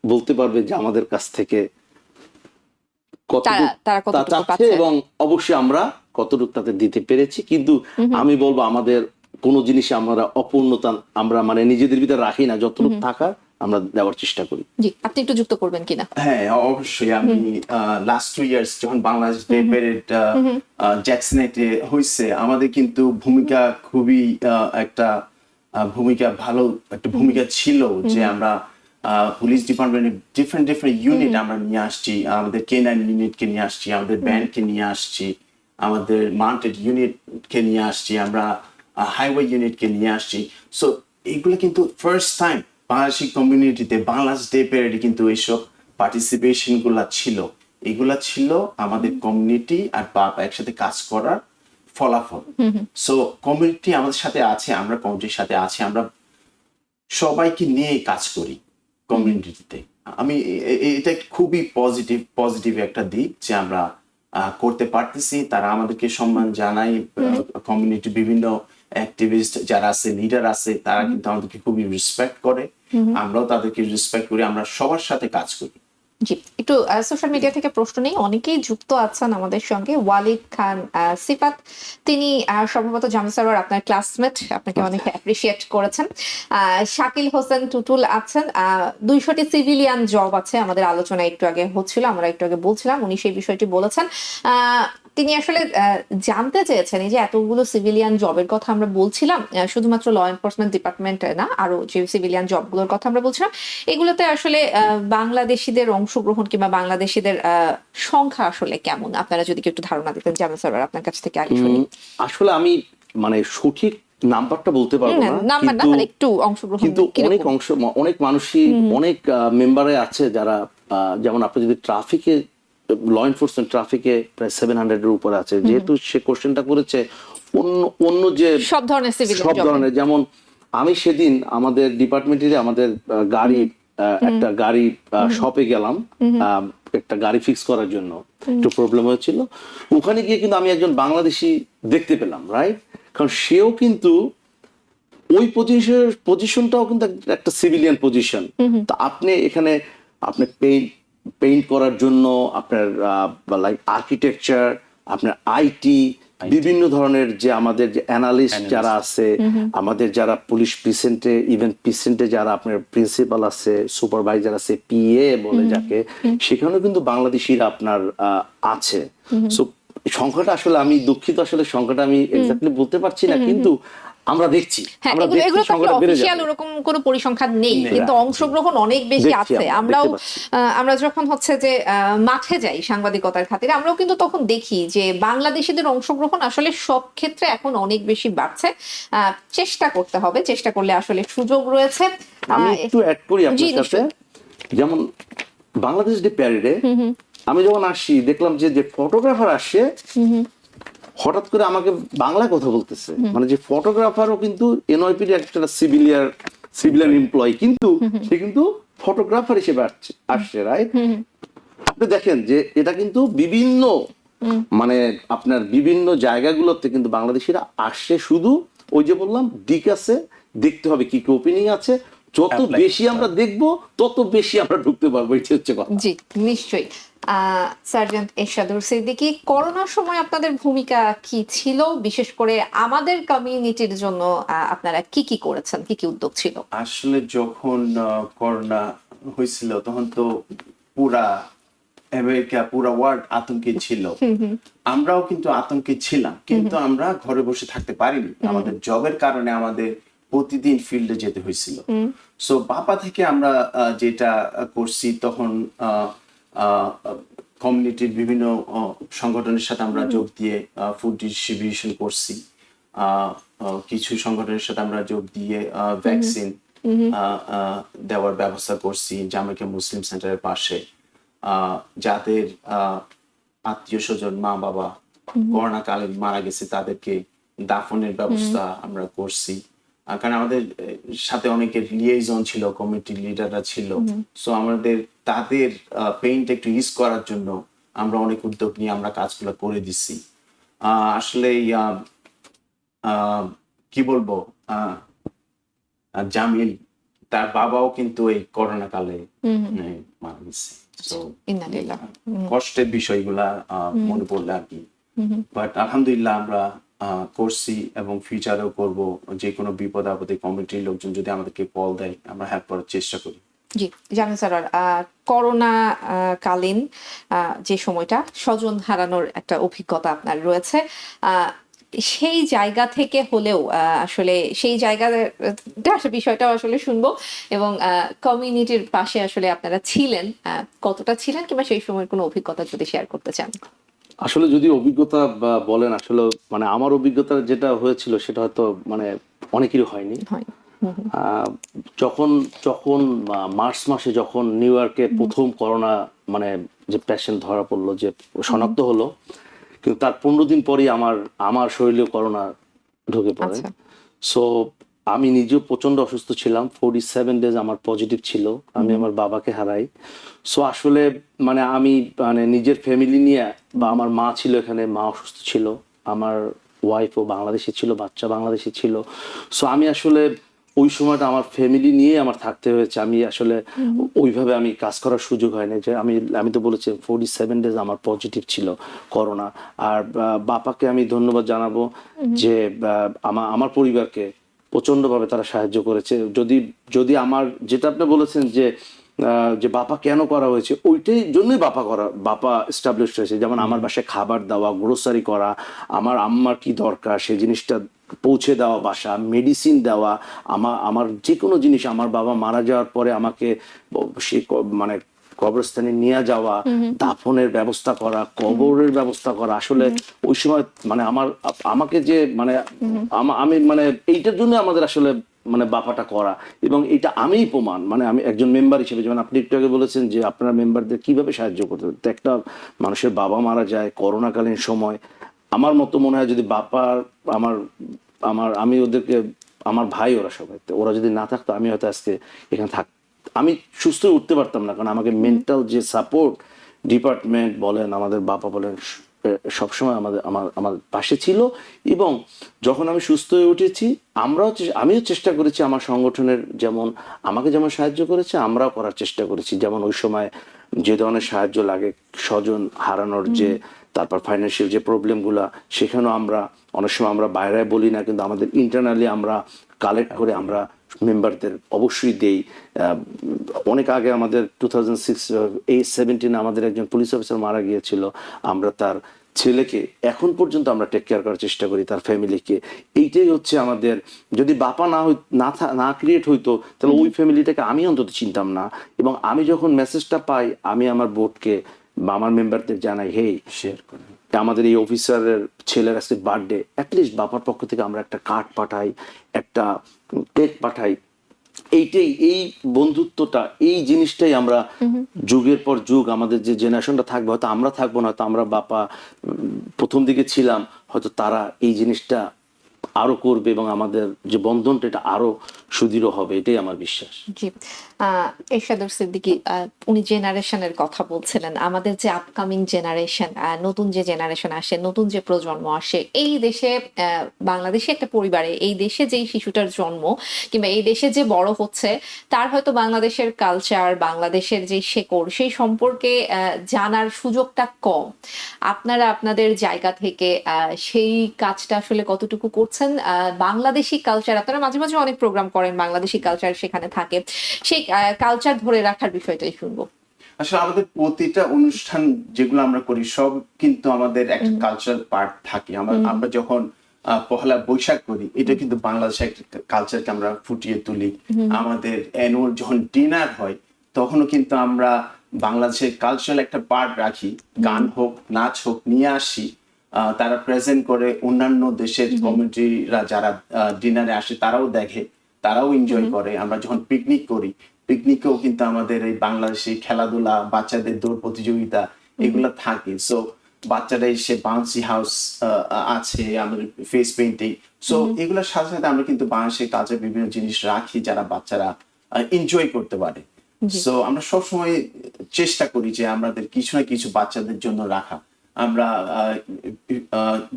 বলতে পারবে যে আমাদের কাছ থেকে তারা কতটুকু চাচ্ছে পাচ্ছে। এবং অবশ্যই আমরা কতটুকু তাতে দিতে পেরেছি। কিন্তু আমি বলবো আমাদের কোনো জিনিসে আমরা অপূর্ণতা আমরা মানে নিজেদের ভিতরে রাখি না, যতটুকু থাকার আমরা দেওয়ার চেষ্টা করি। জি, আপনি একটু যুক্ত করবেন কিনা? হ্যাঁ, অবশ্যই। আমি লাস্ট 2 ইয়ার্স যখন বাংলাদেশ ডে প্যারেড জ্যাকসনেটে হয়েছে, আমাদের কিন্তু ভূমিকা খুবই একটা ভূমিকা ভালো একটা ভূমিকা ছিল, যে আমরা পুলিশ ডিপার্টমেন্টের ডিফারেন্ট ইউনিট আমরা নিয়ে আসছি, আমাদের K9 ইউনিটকে নিয়ে আসছি, আমাদের ব্যান্ডকে নিয়ে আসছি, আমাদের মাউন্টেড ইউনিটকে নিয়ে আসছি, আমরা হাইওয়ে ইউনিটকে নিয়ে আসছি। সো এইগুলো কিন্তু ফার্স্ট টাইম বাংলাদেশি কমিউনিটিতে বাংলাদেশ ডে প্যারেডে কিন্তু এইসব পার্টিসিপেশন গুলা ছিল। এগুলা ছিল আমাদের কমিউনিটি আর বাপ একসাথে কাজ করার ফলাফল। সো কমিউনিটি আমাদের সাথে আছে, আমরা কমিউনিটির সাথে আছি, আমরা সবাইকে নিয়ে কাজ করি কমিউনিটিতে। আমি এটা খুবই পজিটিভ একটা দিক যে আমরা করতে পারতেছি। তারা আমাদেরকে সম্মান জানায়, কমিউনিটি বিভিন্ন অ্যাক্টিভিস্ট যারা আছে, লিডার আছে, তারা কিন্তু আমাদেরকে খুবই রেসপেক্ট করে, আমরাও তাদেরকে রেসপেক্ট করি, আমরা সবার সাথে কাজ করি। জি, একটু সোশ্যাল মিডিয়া থেকে প্রশ্ন নেই, অনেকেই যুক্ত আছেন আমাদের সঙ্গে। ওয়ালিদ খান সিফাত, তিনি সম্ভবত জামিল স্যার আপনার ক্লাসমেট, আপনাকে অনেক অ্যাপ্রিসিয়েট করেছেন। শাকিল হোসেন টুটুল আছেন। 200টি সিভিলিয়ান জব আছে, আমাদের আলোচনা একটু আগে হচ্ছিল, আমরা একটু আগে বলছিলাম, উনি সেই বিষয়টি বলেছেন। তিনি আসলে জানতে চেয়েছেন এই যে এতগুলো সিভিলিয়ান জবের কথা আমরা বলছিলাম, শুধুমাত্র ল এনফোর্সমেন্ট ডিপার্টমেন্ট না, আরো যে সিভিলিয়ান জবগুলোর কথা আমরা বলছিলাম, এগুলোতে আসলে বাংলাদেশিদের অংশগ্রহণ কিংবা বাংলাদেশিদের সংখ্যা আসলে কেমন, আপনারা যদি একটু ধারণা দিতেন। জামিল স্যার আপনার কাছ থেকে আগে শুনি। আসলে আমি মানে সঠিক নাম্বারটা বলতে পারবো না, নাম্বার না, মানে একটু অংশগ্রহণ কিন্তু কিরকম? অনেক মানুষই অনেক মেম্বারে আছে যারা, যেমন আপনি যদি ট্রাফিকে, ল এনফোর্সমেন্ট ট্রাফিকে প্রায় 700 এর উপরে আছে। যেহেতু সে কোশ্চেনটা করেছে অন্য যে সব ধরনের সিভিলিয়ান জব, যেমন আমি সেদিন আমাদের ডিপার্টমেন্টে আমাদের গাড়ি একটা গাড়ি শপে গেলাম, একটা গাড়ি ফিক্স করার জন্য একটু প্রবলেম হয়েছিল। ওখানে গিয়ে কিন্তু আমি একজন বাংলাদেশি দেখতে পেলাম, রাইট? কারণ সেও কিন্তু ওই পজিশনটাও কিন্তু একটা সিভিলিয়ান পজিশন। তো আপনি এখানে আপনি পেইন্ট করার জন্য আপনার লাইক আর্কিটেকচার, আপনার আইটি, বিভিন্ন ধরনের যে আমাদের যে অ্যানালিস্ট যারা আছে, আমাদের যারা পুলিশ প্রিসেন্টে, ইভেন প্রিসেন্টে যারা আপনার প্রিন্সিপাল আছে, সুপারভাইজার আছে, পিএ বলে যাকে, সেখানেও কিন্তু বাংলাদেশিরা আপনার আছে। সো সংখ্যাটা আসলে আমি দুঃখিত, আসলে সংখ্যাটা আমি এক্স্যাক্টলি বলতে পারছি না, কিন্তু আমরা দেখছি, এগুলো তো অফিশিয়াল ওরকম কোনো পরিসংখ্যান নেই, কিন্তু অংশগ্রহণ অনেক বেশি আছে। আমরা যখন হচ্ছে যে মাঠে যাই সাংবাদিকতার খাতিরে, আমরাও কিন্তু তখন দেখি যে বাংলাদেশিদের অংশগ্রহণ আসলে সব ক্ষেত্রে এখন অনেক বেশি বাড়ছে। চেষ্টা করতে হবে, চেষ্টা করলে আসলে সুযোগ রয়েছে। আমি একটু অ্যাড করি আপনার সাথে, যেমন বাংলাদেশ ডে প্যারেডে আমি যখন আসি দেখলাম যে ফটোগ্রাফার আসে, হঠাৎ করে আমাকে বাংলা কথা বলতেছে, মানে যে ফটোগ্রাফারও কিন্তু এনওয়াইপির একটা সিভিলিয়ান এমপ্লয়ি, কিন্তু সে কিন্তু ফটোগ্রাফার হিসেবে আসছে, রাইট? আপনি দেখেন যে এটা কিন্তু বিভিন্ন মানে আপনার বিভিন্ন জায়গাগুলোতে কিন্তু বাংলাদেশিরা আসছে, শুধু ওই যে বললাম দিক আছে, দেখতে হবে কি ওপেনিং আছে, যত বেশি আমরা দেখবো তত বেশি আমরা ঢুকতে পারবো, এটা হচ্ছে কথা। জি, নিশ্চয়ই। সার্জেন্ট এরশাদুর সিদ্দিকী, করোনার সময় আপনাদের ভূমিকা কি ছিল? বিশেষ করে আমাদের কমিউনিটির জন্য আপনারা কি করেছেন, কি উদ্যোগ ছিল? আসলে যখন করোনা হয়েছিল তখন তো পুরা আমেরিকা, পুরা ওয়ার্ল্ড আতঙ্কে ছিল, আমরাও কিন্তু আতঙ্কে ছিলাম, কিন্তু আমরা ঘরে বসে থাকতে পারিনি। আমাদের জবের কারণে আমাদের প্রতিদিন ফিল্ডে যেতে হয়েছিল। সো বাপা থেকে আমরা যেটা করছি, তখন কমিউনিটির বিভিন্ন সংগঠনের সাথে আমরা যোগ দিয়ে ফুড ডিস্ট্রিবিউশন করছি। কিছু সংগঠনের সাথে আমরা যোগ দিয়ে ভ্যাকসিন দেওয়ার ব্যবস্থা করছি জামাইকা মুসলিম সেন্টারের পাশে। যাদের আত্মীয় স্বজন, মা বাবা করোনা কালে মারা গেছে, তাদেরকে দাফনের ব্যবস্থা আমরা করছি। কারণ আমাদের সাথে অনেকের লিয়েজন ছিল, কমিউনিটি লিডাররা ছিল, সো আমাদের তাদের পেইনটা একটু ইজ করার জন্য আমরা অনেক উদ্যোগ নিয়ে আমরা কাজগুলো করে দিছি। আসলে কি বলবো, জামিল তার বাবাও কিন্তু এই করোনা কালে মারা গেছে। So, ইন্নালিল্লাহ। কষ্টের বিষয়গুলা মনে পড়লে আর কি, বাট আলহামদুলিল্লাহ আমরা করছি এবং ফিউচারেও করব। যে কোনো বিপদ আপদে কমিটির লোকজন যদি আমাদেরকে কল দেয় আমরা হেল্প করার চেষ্টা করি। জি, জামিল স্যার, করোনা কালীন যে সময়টা স্বজন হারানোর একটা অভিজ্ঞতা আপনার রয়েছে, সেই জায়গা থেকে হলেও আসলে সেই জায়গার বিষয়টাও আসলে শুনবো, এবং কমিউনিটির পাশে আসলে আপনারা ছিলেন, কতটা ছিলেন, কিংবা সেই সময়ের কোনো অভিজ্ঞতা যদি শেয়ার করতে চান। আসলে যদি অভিজ্ঞতা বলেন, আসলে মানে আমার অভিজ্ঞতা যেটা হয়েছিল সেটা হয়তো মানে অনেকেরই হয়নি। হয়। যখন যখন মার্চ মাসে যখন নিউ ইয়র্কে প্রথম করোনা মানে যে পেশেন্ট ধরা পড়লো, যে শনাক্ত হলো, কিন্তু তার 15 দিন পরই আমার শরীরে করোনা ঢুকে পড়ে। আচ্ছা। সো আমি নিজেও প্রচন্ড অসুস্থ ছিলাম, 47 ডেজ আমার পজিটিভ ছিল, আমি আমার বাবাকে হারাই। সো আসলে মানে আমি মানে নিজের ফ্যামিলি নিয়ে, বা আমার মা ছিল এখানে, মা অসুস্থ ছিল, আমার ওয়াইফও বাংলাদেশে ছিল, বাচ্চা বাংলাদেশে ছিল। সো আমি আসলে ওই সময়টা আমার ফ্যামিলি নিয়ে আমার থাকতে হয়েছে। আমি আসলে ওইভাবে আমি কাজ করার সুযোগ হয় না। যে আমি তো বলেছি 47 ডেজ আমার পজিটিভ ছিল করোনা। আর বাপাকে আমি ধন্যবাদ জানাবো যে আমার পরিবারকে প্রচন্ডভাবে তারা সাহায্য করেছে। যদি আমার যেটা আপনি বলেছেন যে বাপা কেন করা হয়েছে, ওইটাই জন্যই বাপা এস্টাবলিশ হয়েছে। যেমন আমার বাসায় খাবার দেওয়া, গ্রোসারি করা, আমার আম্মার কি দরকার সেই জিনিসটা পৌঁছে দেওয়া, বাসা মেডিসিন দেওয়া, আমার যে কোনো জিনিস, আমার বাবা মারা যাওয়ার পরে আমাকে সে মানে কবরস্থানে নিয়ে যাওয়া, দাফনের ব্যবস্থা করা, কবরের ব্যবস্থা করা। আসলে ওই সময় মানে আমাকে যে মানে আমি মানে এইটার জন্য আমাদের আসলে মানে বাপাটা করা, এবং এটা আমিই প্রমাণ। মানে আমি একজন মেম্বার হিসেবে, যেমন আপনি একটু আগে বলেছেন যে আপনারা মেম্বারদের কিভাবে সাহায্য করতে, তো একটা মানুষের বাবা মারা যায় করোনাকালীন সময়, আমার মতো মনে হয় যদি বাপার আমি ওদেরকে, আমার ভাই ওরা সবাই, ওরা যদি না থাকতো আমি হয়তো আজকে এখানে আমি সুস্থ হয়ে উঠতে পারতাম না। কারণ আমাকে মেন্টাল যে সাপোর্ট ডিপার্টমেন্ট বলেন, আমাদের বাবা বলেন, সবসময় আমার পাশে ছিল। এবং যখন আমি সুস্থ হয়ে উঠেছি, আমিও চেষ্টা করেছি আমার সংগঠনের যেমন আমাকে যেমন সাহায্য করেছে, আমরাও করার চেষ্টা করেছি। যেমন ওই সময় যে ধরনের সাহায্য লাগে, স্বজন হারানোর যে, তারপর ফাইন্যান্সিয়াল যে প্রবলেমগুলা, সেখানেও আমরা অনেক সময় আমরা বাইরে বলি না, কিন্তু আমাদের ইন্টারনালি আমরা কালেক্ট করে আমরা মেম্বারদের অবশ্যই দেই। অনেক আগে আমাদের 2017 আমাদের একজন পুলিশ অফিসার মারা গিয়েছিল, আমরা তার ছেলেকে এখন পর্যন্ত আমরা টেক কেয়ার করার চেষ্টা করি, তার ফ্যামিলিকে। এইটাই হচ্ছে আমাদের, যদি বাপা না ক্রিয়েট হইতো তাহলে ওই ফ্যামিলিটাকে আমি অন্তত চিনতাম না। এবং আমি যখন মেসেজটা পাই, আমি আমার বোর্ডকে বা আমার মেম্বারদের জানাই, হে শেয়ার করে আমাদের এই অফিসারের ছেলের আজকে বার্থডে, অ্যাটলিস্ট বাবার পক্ষ থেকে আমরা একটা কার্ড পাঠাই, একটা কেক পাঠাই। এইটাই, এই বন্ধুত্বটা, এই জিনিসটাই আমরা যুগের পর যুগ, আমাদের যে জেনারেশনটা থাকবে, হয়তো আমরা থাকবো না, হয়তো আমরা বাপা প্রথম দিকে ছিলাম, হয়তো তারা এই জিনিসটা আরো করবে এবং আমাদের যে বন্ধনটা এটা আরো সুদৃঢ় হবে, এটাই আমার বিশ্বাস। জি, এরশাদুর সিদ্দিকী, উনি জেনারেশনের কথা বলছিলেন। আমাদের যে আপকামিং জেনারেশন, নতুন যে জেনারেশন আসে, নতুন যে প্রজন্ম আসে এই দেশে, বাংলাদেশে একটা পরিবারে এই দেশে যেই শিশুটার জন্ম, কিংবা এই দেশে যে বড় হচ্ছে, তার হয়তো বাংলাদেশের কালচার, বাংলাদেশের যে শেকড়, সেই সম্পর্কে জানার সুযোগটা কম। আপনারা আপনাদের জায়গা থেকে সেই কাজটা আসলে কতটুকু করছেন? বাংলাদেশি কালচার, আপনারা মাঝে মাঝে অনেক প্রোগ্রাম করেন, বাংলাদেশি কালচার সেখানে থাকে, সেই কালচার ধরে রাখার বিষয়টাই শুনবো। আসলে আমাদের প্রতিটা অনুষ্ঠান যেগুলো আমরা করি সব কিন্তু আমাদের একটা কালচারাল পার্ট থাকে। আমরা যখন পহেলা বৈশাখ করি, এটা কিন্তু বাংলাদেশের একটা কালচারকে আমরা ফুটিয়ে তুলি। আমাদের অ্যানুয়াল যখন ডিনার হয় তখনও কিন্তু আমরা বাংলাদেশের কালচারাল একটা পার্ট রাখি, গান হোক নাচ হোক নিয়ে আসি, তারা প্রেজেন্ট করে। অন্যান্য দেশের কমিউনিটিরা যারা ডিনারে আসে তারাও দেখে, তারাও এনজয় করে। আমরা যখন পিকনিক করি, পিকনিকেও কিন্তু আমাদের এই বাংলাদেশি খেলাধুলা, বাচ্চাদের দৌড় প্রতিযোগিতা এগুলা থাকে। সো বাচ্চারা এসে বাউন্সি হাউস আছে, আমাদের ফেস পেইন্টিং, সো এগুলোর সাথে সাথে আমরা কিন্তু বাংলাদেশের কাজে বিভিন্ন জিনিস রাখি যারা বাচ্চারা এনজয় করতে পারে। জি। সো আমরা সবসময় চেষ্টা করি যে আমাদের কিছু না কিছু বাচ্চাদের জন্য রাখা। আমরা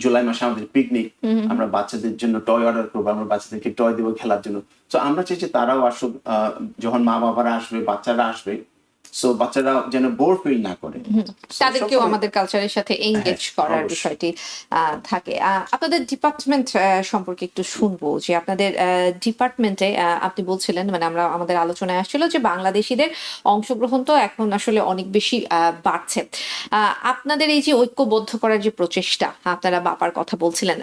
জুলাই মাসে আমাদের পিকনিক, আমরা বাচ্চাদের জন্য টয় অর্ডার করবো, আমরা বাচ্চাদেরকে টয় দেবো খেলার জন্য। তো আমরা চাই যে তারাও আসুক, যখন মা বাবারা আসবে, বাচ্চারা আসবে, সো বাচ্চারা যেন বোর ফিল না করে। So, তাদেরকেও সবসময়- আমাদের কালচারের সাথে এঙ্গেজ হ্যাঁ, করার অবশ্যই। বিষয়টি থাকে। আপনাদের ডিপার্টমেন্ট সম্পর্কে একটু শুনবো, যে আপনাদের ডিপার্টমেন্টে আপনি বলছিলেন, মানে আমরা আমাদের আলোচনায় আসছিল যে বাংলাদেশিদের অংশগ্রহণ তো এখন আসলে অনেক বেশি বাড়ছে। আপনাদের এই যে ঐক্যবদ্ধ করার যে প্রচেষ্টা, আপনারা বাপার কথা বলছিলেন,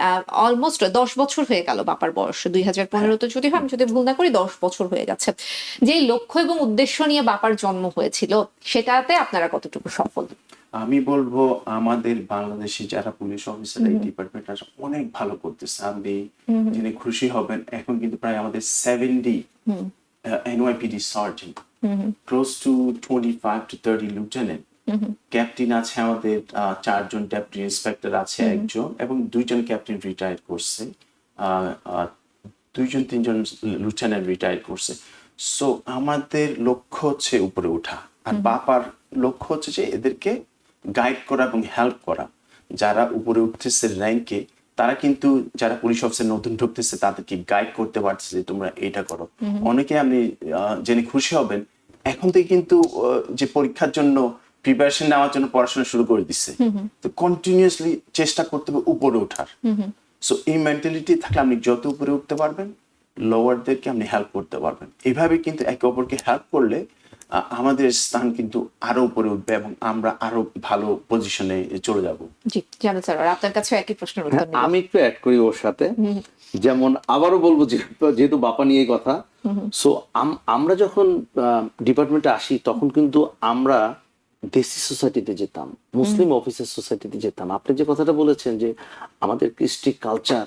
অলমোস্ট 10 বছর হয়ে গেল বাপার বয়স, 2015 যদি হয়, আমি যদি ভুল না করি 10 বছর হয়ে গেছে। যেই লক্ষ্য এবং উদ্দেশ্য নিয়ে বাপার জন্ম হয়েছিল, সেটাতে আপনারা কতটুকু সফল? আমি বলবো আমাদের বাংলাদেশে যারা পুলিশ অফিসার এই ডিপার্টমেন্ট অনেক ভালো করতেছে। আপনি জেনে খুশি হবেন, এখন কিন্তু প্রায় আমাদের 70 NYPD sergeant, close two 25 to 30 lieutenant, captain আছে আমাদের 4 জন, ডেপুটি ইন্সপেক্টর আছে 1 জন, এবং 2 জন ক্যাপ্টেন রিটায়ার করছে, 2 জন 3 জন লিউটেন্যান্ট রিটায়ার করছে। সো আমাদের লক্ষ্য হচ্ছে উপরে ওঠা, আর বাপার লক্ষ্য হচ্ছে যে এদেরকে গাইড করা এবং হেল্প করা। যারা উপরে উঠতেছে র্যাঙ্কে, তারা কিন্তু যারা পুলিশ অফিসার নতুন ঢুকতেছে তাদেরকে গাইড করতে পারছে যে তোমরা এটা করো। অনেকে আপনি জেনে খুশি হবেন, এখন থেকে কিন্তু যে পরীক্ষার জন্য প্রিপারেশন নেওয়ার জন্য পড়াশোনা শুরু করে দিচ্ছে। তো কন্টিনিউয়াসলি চেষ্টা করতে হবে উপরে ওঠার। সো এই মেন্টালিটি থাকলে আপনি যত উপরে উঠতে পারবেন, লোয়ারদেরকে আপনি হেল্প করতে পারবেন। এইভাবে কিন্তু একে অপরকে হেল্প করলে আমাদের স্থান কিন্তু আরো উপরে উঠবে এবং আমরা আরো ভালো পজিশনে চলে যাব। জি, জানো স্যার, আপনার কাছে একই প্রশ্নের উত্তর হ্যাঁ, নিব। আমি একটু অ্যাড করি ওর সাথে। যেমন আবারও বলবো, যেহেতু বাপা নিয়ে কথা, সো আমরা যখন ডিপার্টমেন্টে আসি তখন কিন্তু আমরা দেশি সোসাইটিতে যেতাম, মুসলিম অফিসার সোসাইটিতে যেতাম। আপনি যে কথাটা বলেছেন যে আমাদের কৃষ্টি কালচার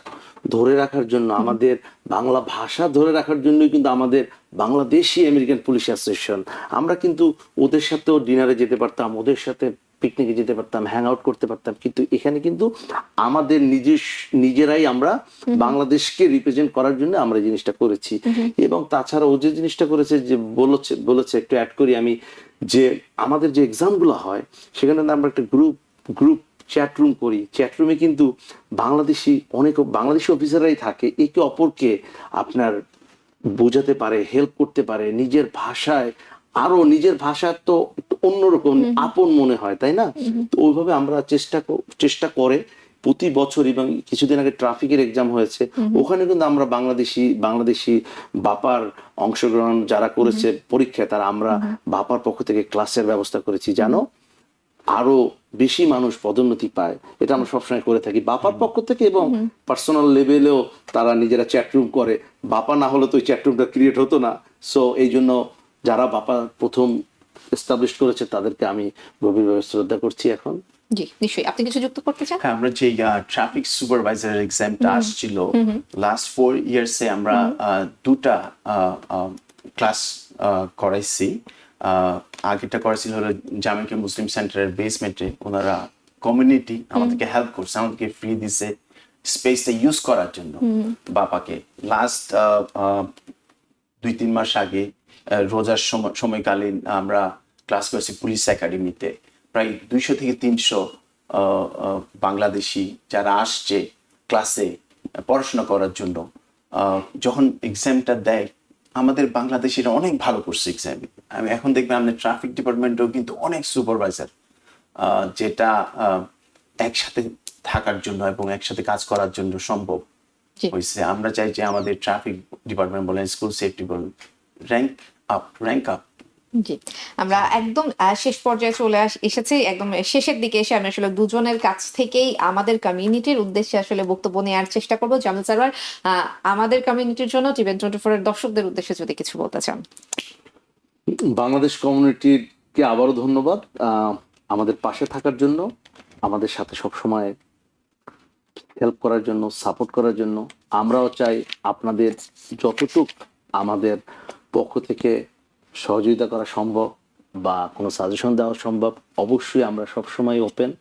ধরে রাখার জন্য, আমাদের বাংলা ভাষা ধরে রাখার জন্যই কিন্তু আমাদের বাংলাদেশি আমেরিকান পুলিশ অ্যাসোসিয়েশন, আমরা কিন্তু ওদের সাথেও ডিনারে যেতে পারতাম, ওদের সাথে পিকনিকে যেতে পারতাম, হ্যাং আউট করতে পারতাম। কিন্তু এখানে কিন্তু আমাদের নিজেরাই আমরা বাংলাদেশকে রিপ্রেজেন্ট করার জন্য আমরা এই জিনিসটা করেছি। এবং তাছাড়া ও যে জিনিসটা করেছে, যে বলেছে একটু অ্যাড করি আমি, যে আমাদের যে এক্সাম গুলো হয় সেখানে আমরা একটা গ্রুপ চ্যাট রুম করি। চ্যাট রুমে কিন্তু অনেক বাংলাদেশি অফিসাররাই থাকে, একে অপরকে আপনার বোঝাতে পারে, হেল্প করতে পারে, নিজের ভাষায়। আরো নিজের ভাষা তো একটু অন্যরকম আপন মনে হয়, তাই না? তো ওইভাবে আমরা চেষ্টা করে প্রতি বছর, এবং কিছুদিন আগে ট্রাফিকের এক্সাম হয়েছে, ওখানে কিন্তু আমরা বাংলাদেশি বাপার অংশগ্রহণ যারা করেছে পরীক্ষায়, তারা আমরা বাপার পক্ষ থেকে ক্লাসের ব্যবস্থা করেছি, জানো, আরো বেশি মানুষ পদোন্নতি পায়। এটা আমরা সবসময় করে থাকি বাপার পক্ষ থেকে, এবং পার্সোনাল লেভেলেও তারা নিজেরা চ্যাটরুম করে। বাপা না হলে তো ওই চ্যাটরুমটা ক্রিয়েট হতো না। সো এই জন্য যারা বাপা প্রথম এস্টাবলিশ করেছে তাদেরকে আমি গভীরভাবে শ্রদ্ধা করছি এখন। জি, নিশ্চয়ই। আপনি কিছু যুক্ত করতে চান? হ্যাঁ, আমরা যে ট্রাফিক সুপারভাইজার এক্সামটা আসছিল লাস্ট 4 ইয়ার্সে, আমরা 2টা ক্লাস করাইছি। আগেটা করেছিল হলো জামাইকা মুসলিম সেন্টারের বেসমেন্টে। ওনারা কমিউনিটি আমাদেরকে হেল্প করছে, আমাদেরকে ফ্রি দিছে স্পেসটা ইউজ করার জন্য বাপাকে। লাস্ট 2-3 মাস আগে রোজার সময়কালীন আমরা ক্লাস করেছি পুলিশ একাডেমিতে। প্রায় 200 থেকে 300 বাংলাদেশি যারা আসছে ক্লাসে পড়াশোনা করার জন্য। যখন এক্সামটা দেয়, আমাদের বাংলাদেশিরা অনেক ভালো করছে এক্সামে। আমি এখন দেখবেন আমাদের ট্রাফিক ডিপার্টমেন্টেও কিন্তু অনেক সুপারভাইজার, যেটা একসাথে থাকার জন্য এবং একসাথে কাজ করার জন্য সম্ভব হয়েছে। আমরা চাই যে আমাদের ট্রাফিক ডিপার্টমেন্ট বলেন, স্কুল সেফটি বলেন, র্যাঙ্ক আপ। জি, আমরা একদম শেষ পর্যায়ে চলে এসেছি। একদম শেষের দিকে এসে আমি আসলে দুজনের কাছ থেকেই আমাদের কমিউনিটির উদ্দেশ্যে আসলে বক্তব্য নেওয়ার চেষ্টা করবো। জামিল সারওয়ার, আমাদের কমিউনিটির জন্য টিভেন 24 এর দর্শকদের উদ্দেশ্যে যদি কিছু বলতে চান। বাংলাদেশ কমিউনিটিকে আবারও ধন্যবাদ আমাদের পাশে থাকার জন্য, আমাদের সাথে সবসময় হেল্প করার জন্য, সাপোর্ট করার জন্য। আমরাও চাই আপনাদের যতটুক আমাদের পক্ষ থেকে সহযোগিতা করা সম্ভব বা কোনো সাজেশন দেওয়া সম্ভব, অবশ্যই আমরা সবসময় ওপেন।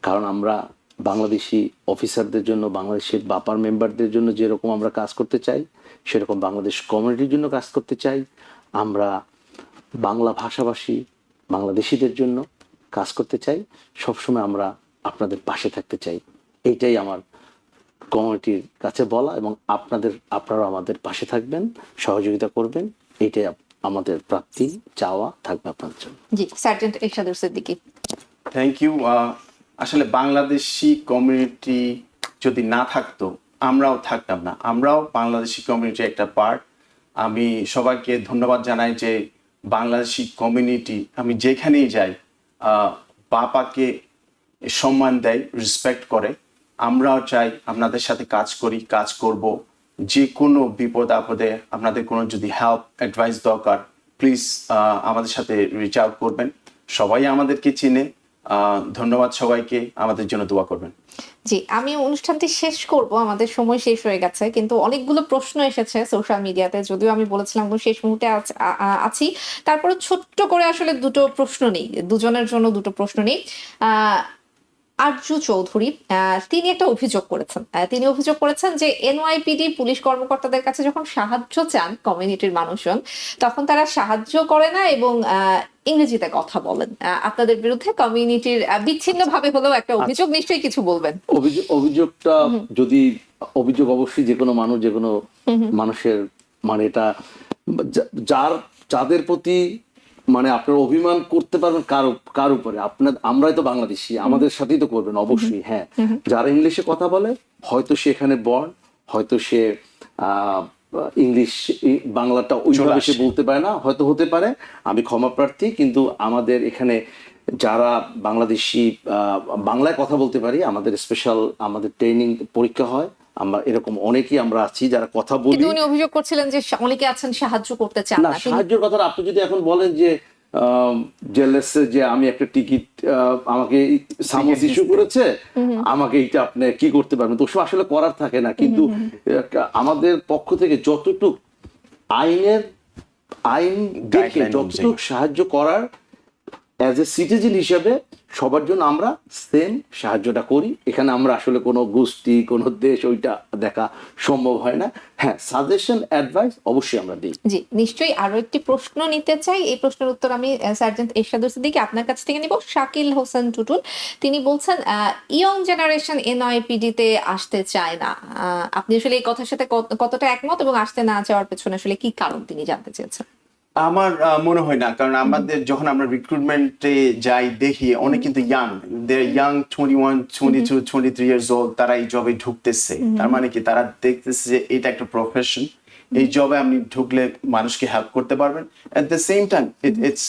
কারণ আমরা বাংলাদেশি অফিসারদের জন্য, বাংলাদেশের বাপার মেম্বারদের জন্য যেরকম আমরা কাজ করতে চাই, সেরকম বাংলাদেশ কমিউনিটির জন্য কাজ করতে চাই। আমরা বাংলা ভাষাভাষী বাংলাদেশিদের জন্য কাজ করতে চাই। সবসময় আমরা আপনাদের পাশে থাকতে চাই, এইটাই আমার কমিটির কাছে বলা, এবং আপনারা আমাদের পাশে থাকবেন, সহযোগিতা করবেন, এইটাই আমাদের প্রাপ্তি চাওয়া থাকবে আপনাদের জন্য। জি, sergeant Ershadul Siddiqui. Thank you. আসলে বাংলাদেশি কমিউনিটি যদি না থাকতো আমরাও থাকতাম না, আমরাও বাংলাদেশি কমিউনিটির একটা পার্ট। আমি সবাইকে ধন্যবাদ জানাই যে বাংলাদেশি কমিউনিটি আমি যেখানেই যাই বাপাকে সম্মান দেয়, রেসপেক্ট করে। আমরাও চাই আপনাদের সাথে কাজ করব। যে কোনো বিপদ আপদে আপনাদের কোনো যদি হেল্প অ্যাডভাইস দরকার প্লিজ আমাদের সাথে রিচ আউট করবেন। সবাই আমাদেরকে চিনে। ধন্যবাদ সবাইকে, আমাদের জন্য দোয়া করবেন। জি, আমি অনুষ্ঠানটি শেষ করব, আমাদের সময় শেষ হয়ে গেছে, কিন্তু অনেকগুলো প্রশ্ন এসেছে সোশ্যাল মিডিয়াতে, যদিও আমি বলেছিলাম শেষ মুহূর্তে আছি, তারপরে ছোট্ট করে আসলে দুটো প্রশ্ন নেই, দুজনের জন্য দুটো প্রশ্ন নেই। আরজু চৌধুরী তিনি একটা অভিযোগ করেছেন, তিনি অভিযোগ করেছেন যে এনওয়াইপিডি পুলিশ কর্মকর্তাদের কাছে যখন সাহায্য চান কমিউনিটির মানুষজন, তখন তারা সাহায্য করে না এবং ইংরেজিতে কথা বলেন। আপনাদের বিরুদ্ধে কমিউনিটির বিচ্ছিন্ন ভাবে হলেও একটা অভিযোগ, নিশ্চয়ই কিছু বলবেন। অভিযোগটা যদি অভিযোগ অবশ্যই যে কোনো মানুষ, যে কোনো মানুষের, মানে এটা যাদের প্রতি মানে আপনারা অভিমান করতে পারবেন কার উপরে, আমরাই তো বাংলাদেশি, আমাদের সাথেই তো করবেন অবশ্যই। হ্যাঁ, যারা ইংলিশে কথা বলে হয়তো সে এখানে বর্ন, হয়তো সে ইংলিশ বাংলাটা ওইভাবে সে বলতে পারে না, হয়তো হতে পারে, আমি ক্ষমা প্রার্থী। কিন্তু আমাদের এখানে যারা বাংলাদেশি বাংলায় কথা বলতে পারি, আমাদের স্পেশাল আমাদের ট্রেনিং পরীক্ষা হয়, আমরা এরকম অনেকেই আমরা আছি যারা কথা বলি। কিন্তু উনি অভিযোগ করছিলেন যে অনেকে আছেন সাহায্য করতে চান না। সাহায্যের কথা আপনি যদি এখন বলেন যে জেলেসে যে আমি একটা টিকিট আমাকে সামোস ইস্যু করেছে, আমাকে এইটা আপনি কি করতে পারবেন, তো আসলে করার থাকে না। কিন্তু আমাদের পক্ষ থেকে যতটুকু আইন দেখে যতটুকু সাহায্য করার অ্যাজ এ সিটিজেন হিসেবে সবার জন্য আমরা সেম সাহায্যটা করি। এখানে আমরা আসলে কোনো গোষ্ঠী, কোনো দেশ ওইটা দেখা সম্ভব হয় না। হ্যাঁ, সাজেশন অ্যাডভাইস অবশ্যই আমরা দিই। জি, নিশ্চয়ই। আরো একটি প্রশ্ন নিতে চাই, এই প্রশ্নের উত্তর আমি সার্জেন্ট এরশাদুল সিদ্দিকী আপনার কাছ থেকে নিব। শাকিল হোসেন টুটুল তিনি বলছেন ইয়ং জেনারেশন এনওয়াইপিডি তে আসতে চায় না, আপনি আসলে এই কথার সাথে কতটা একমত, এবং আসতে না চাওয়ার পেছনে আসলে কি কারণ তিনি জানতে চেয়েছেন? আমার মনে হয় না, কারণ আমাদের যখন আমরা রিক্রুটমেন্টে যাই দেখি অনেক কিন্তু ইয়াং 21, 22, 23 ইয়ার্স ওল্ড, তারা এই জবে ঢুকতেছে। তার মানে কি তারা দেখতেছে যে এটা একটা প্রফেশন, এই জবে আপনি ঢুকলে মানুষকে হেল্প করতে পারবেন। At the same time it's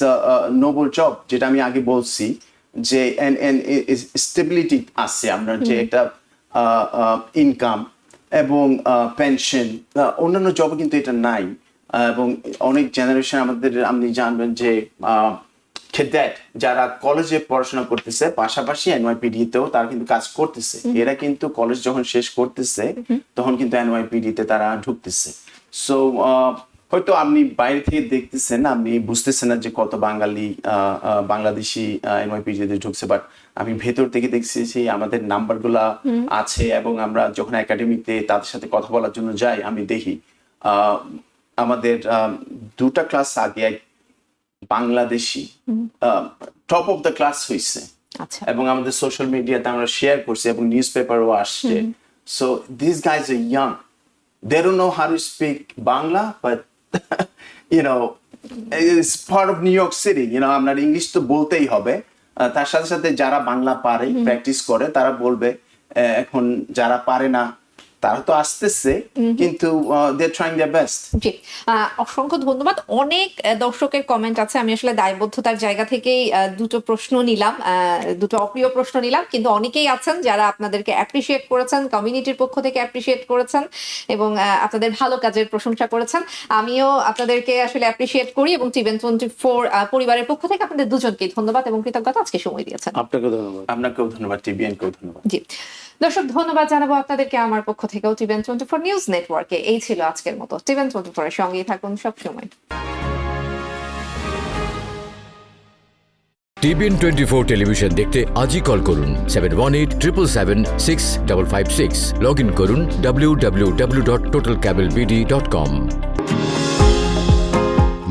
Nobel job, যেটা আমি আগে বলছি যে স্টেবিলিটি আছে, আমরা যে একটা ইনকাম এবং পেনশন, অন্যান্য জবে কিন্তু এটা নাই। এবং অনেক জেনারেশন আমাদের, আপনি জানবেন যে ক্যাডেট যারা কলেজে পড়াশোনা করতেছে পাশাপাশি এনওয়াইপিডি তেও তারা কিন্তু কাজ করতেছে। এরা কিন্তু কলেজ যখন শেষ করতেছে তখন কিন্তু এনওয়াইপিডি তে তারা ঢুকতেছে। সো হয়তো আপনি বাইরে থেকে দেখতেছেন, আপনি বুঝতেছেন না যে কত বাংলাদেশি এনওয়াইপিডি তে ঢুকছে, বাট আমি ভেতর থেকে দেখছি আমাদের নাম্বারগুলা আছে। এবং আমরা যখন একাডেমিতে তাদের সাথে কথা বলার জন্য যাই, আমি দেখি আমাদের দুটা ক্লাস আগে Bangladeshi top of the class হয়েছে, এবং আমাদের সোশ্যাল মিডিয়াতে আমরা শেয়ার করছি এবং নিউজ পেপারও আসছে। So this guys are young, they don't know how to speak Bangla, but you know it's part of New York City, you know, আপনার ইংলিশ তো বলতেই হবে। তার সাথে সাথে যারা বাংলা পারে, প্র্যাকটিস করে, তারা বলবে। এখন যারা পারে না তারা তো আসতেছে, কিন্তু দে আর ট্রাইং देयर বেস্ট। জি, অসংখ্য ধন্যবাদ। অনেক দর্শকের কমেন্ট আছে, আমি আসলে দায়বদ্ধতার জায়গা থেকেই দুটো প্রশ্ন নিলাম, দুটো অপ্রিয় প্রশ্ন নিলাম, কিন্তু অনেকেই আছেন যারা আপনাদেরকে অ্যাপ্রিশিয়েট করেছেন, কমিউনিটির পক্ষ থেকে অ্যাপ্রিশিয়েট করেছেন এবং আপনাদের ভালো কাজের প্রশংসা করেছেন। আমিও আপনাদেরকে আসলে অ্যাপ্রিশিয়েট করি, এবং টিভিএন 24 পরিবারের পক্ষ থেকে আপনাদের দুজনকে ধন্যবাদ এবং কৃতজ্ঞতা, আজকে সময় দিয়েছেন। আপনাকেও ধন্যবাদ। আপনাকেও ধন্যবাদ, টিভিএন কেও ধন্যবাদ। জি দর্শক, ধন্যবাদ জানাবো আপনাদেরকে আমার পক্ষ থেকেও টিভিএন 24 নিউজ নেটওয়ার্কে। এই ছিল আজকের মতো। টিভিএন 24 এর সঙ্গেই থাকুন সবসময়। টিভিএন 24 টেলিভিশন দেখতে আজই কল করুন 7187776556। লগ ইন করুন www.totalcablebd.com।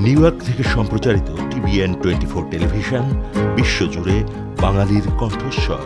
নিউ ইয়র্ক থেকে সম্প্রচারিত TVN 24 টেলিভিশন বিশ্বজুড়ে বাঙালির কণ্ঠস্বর।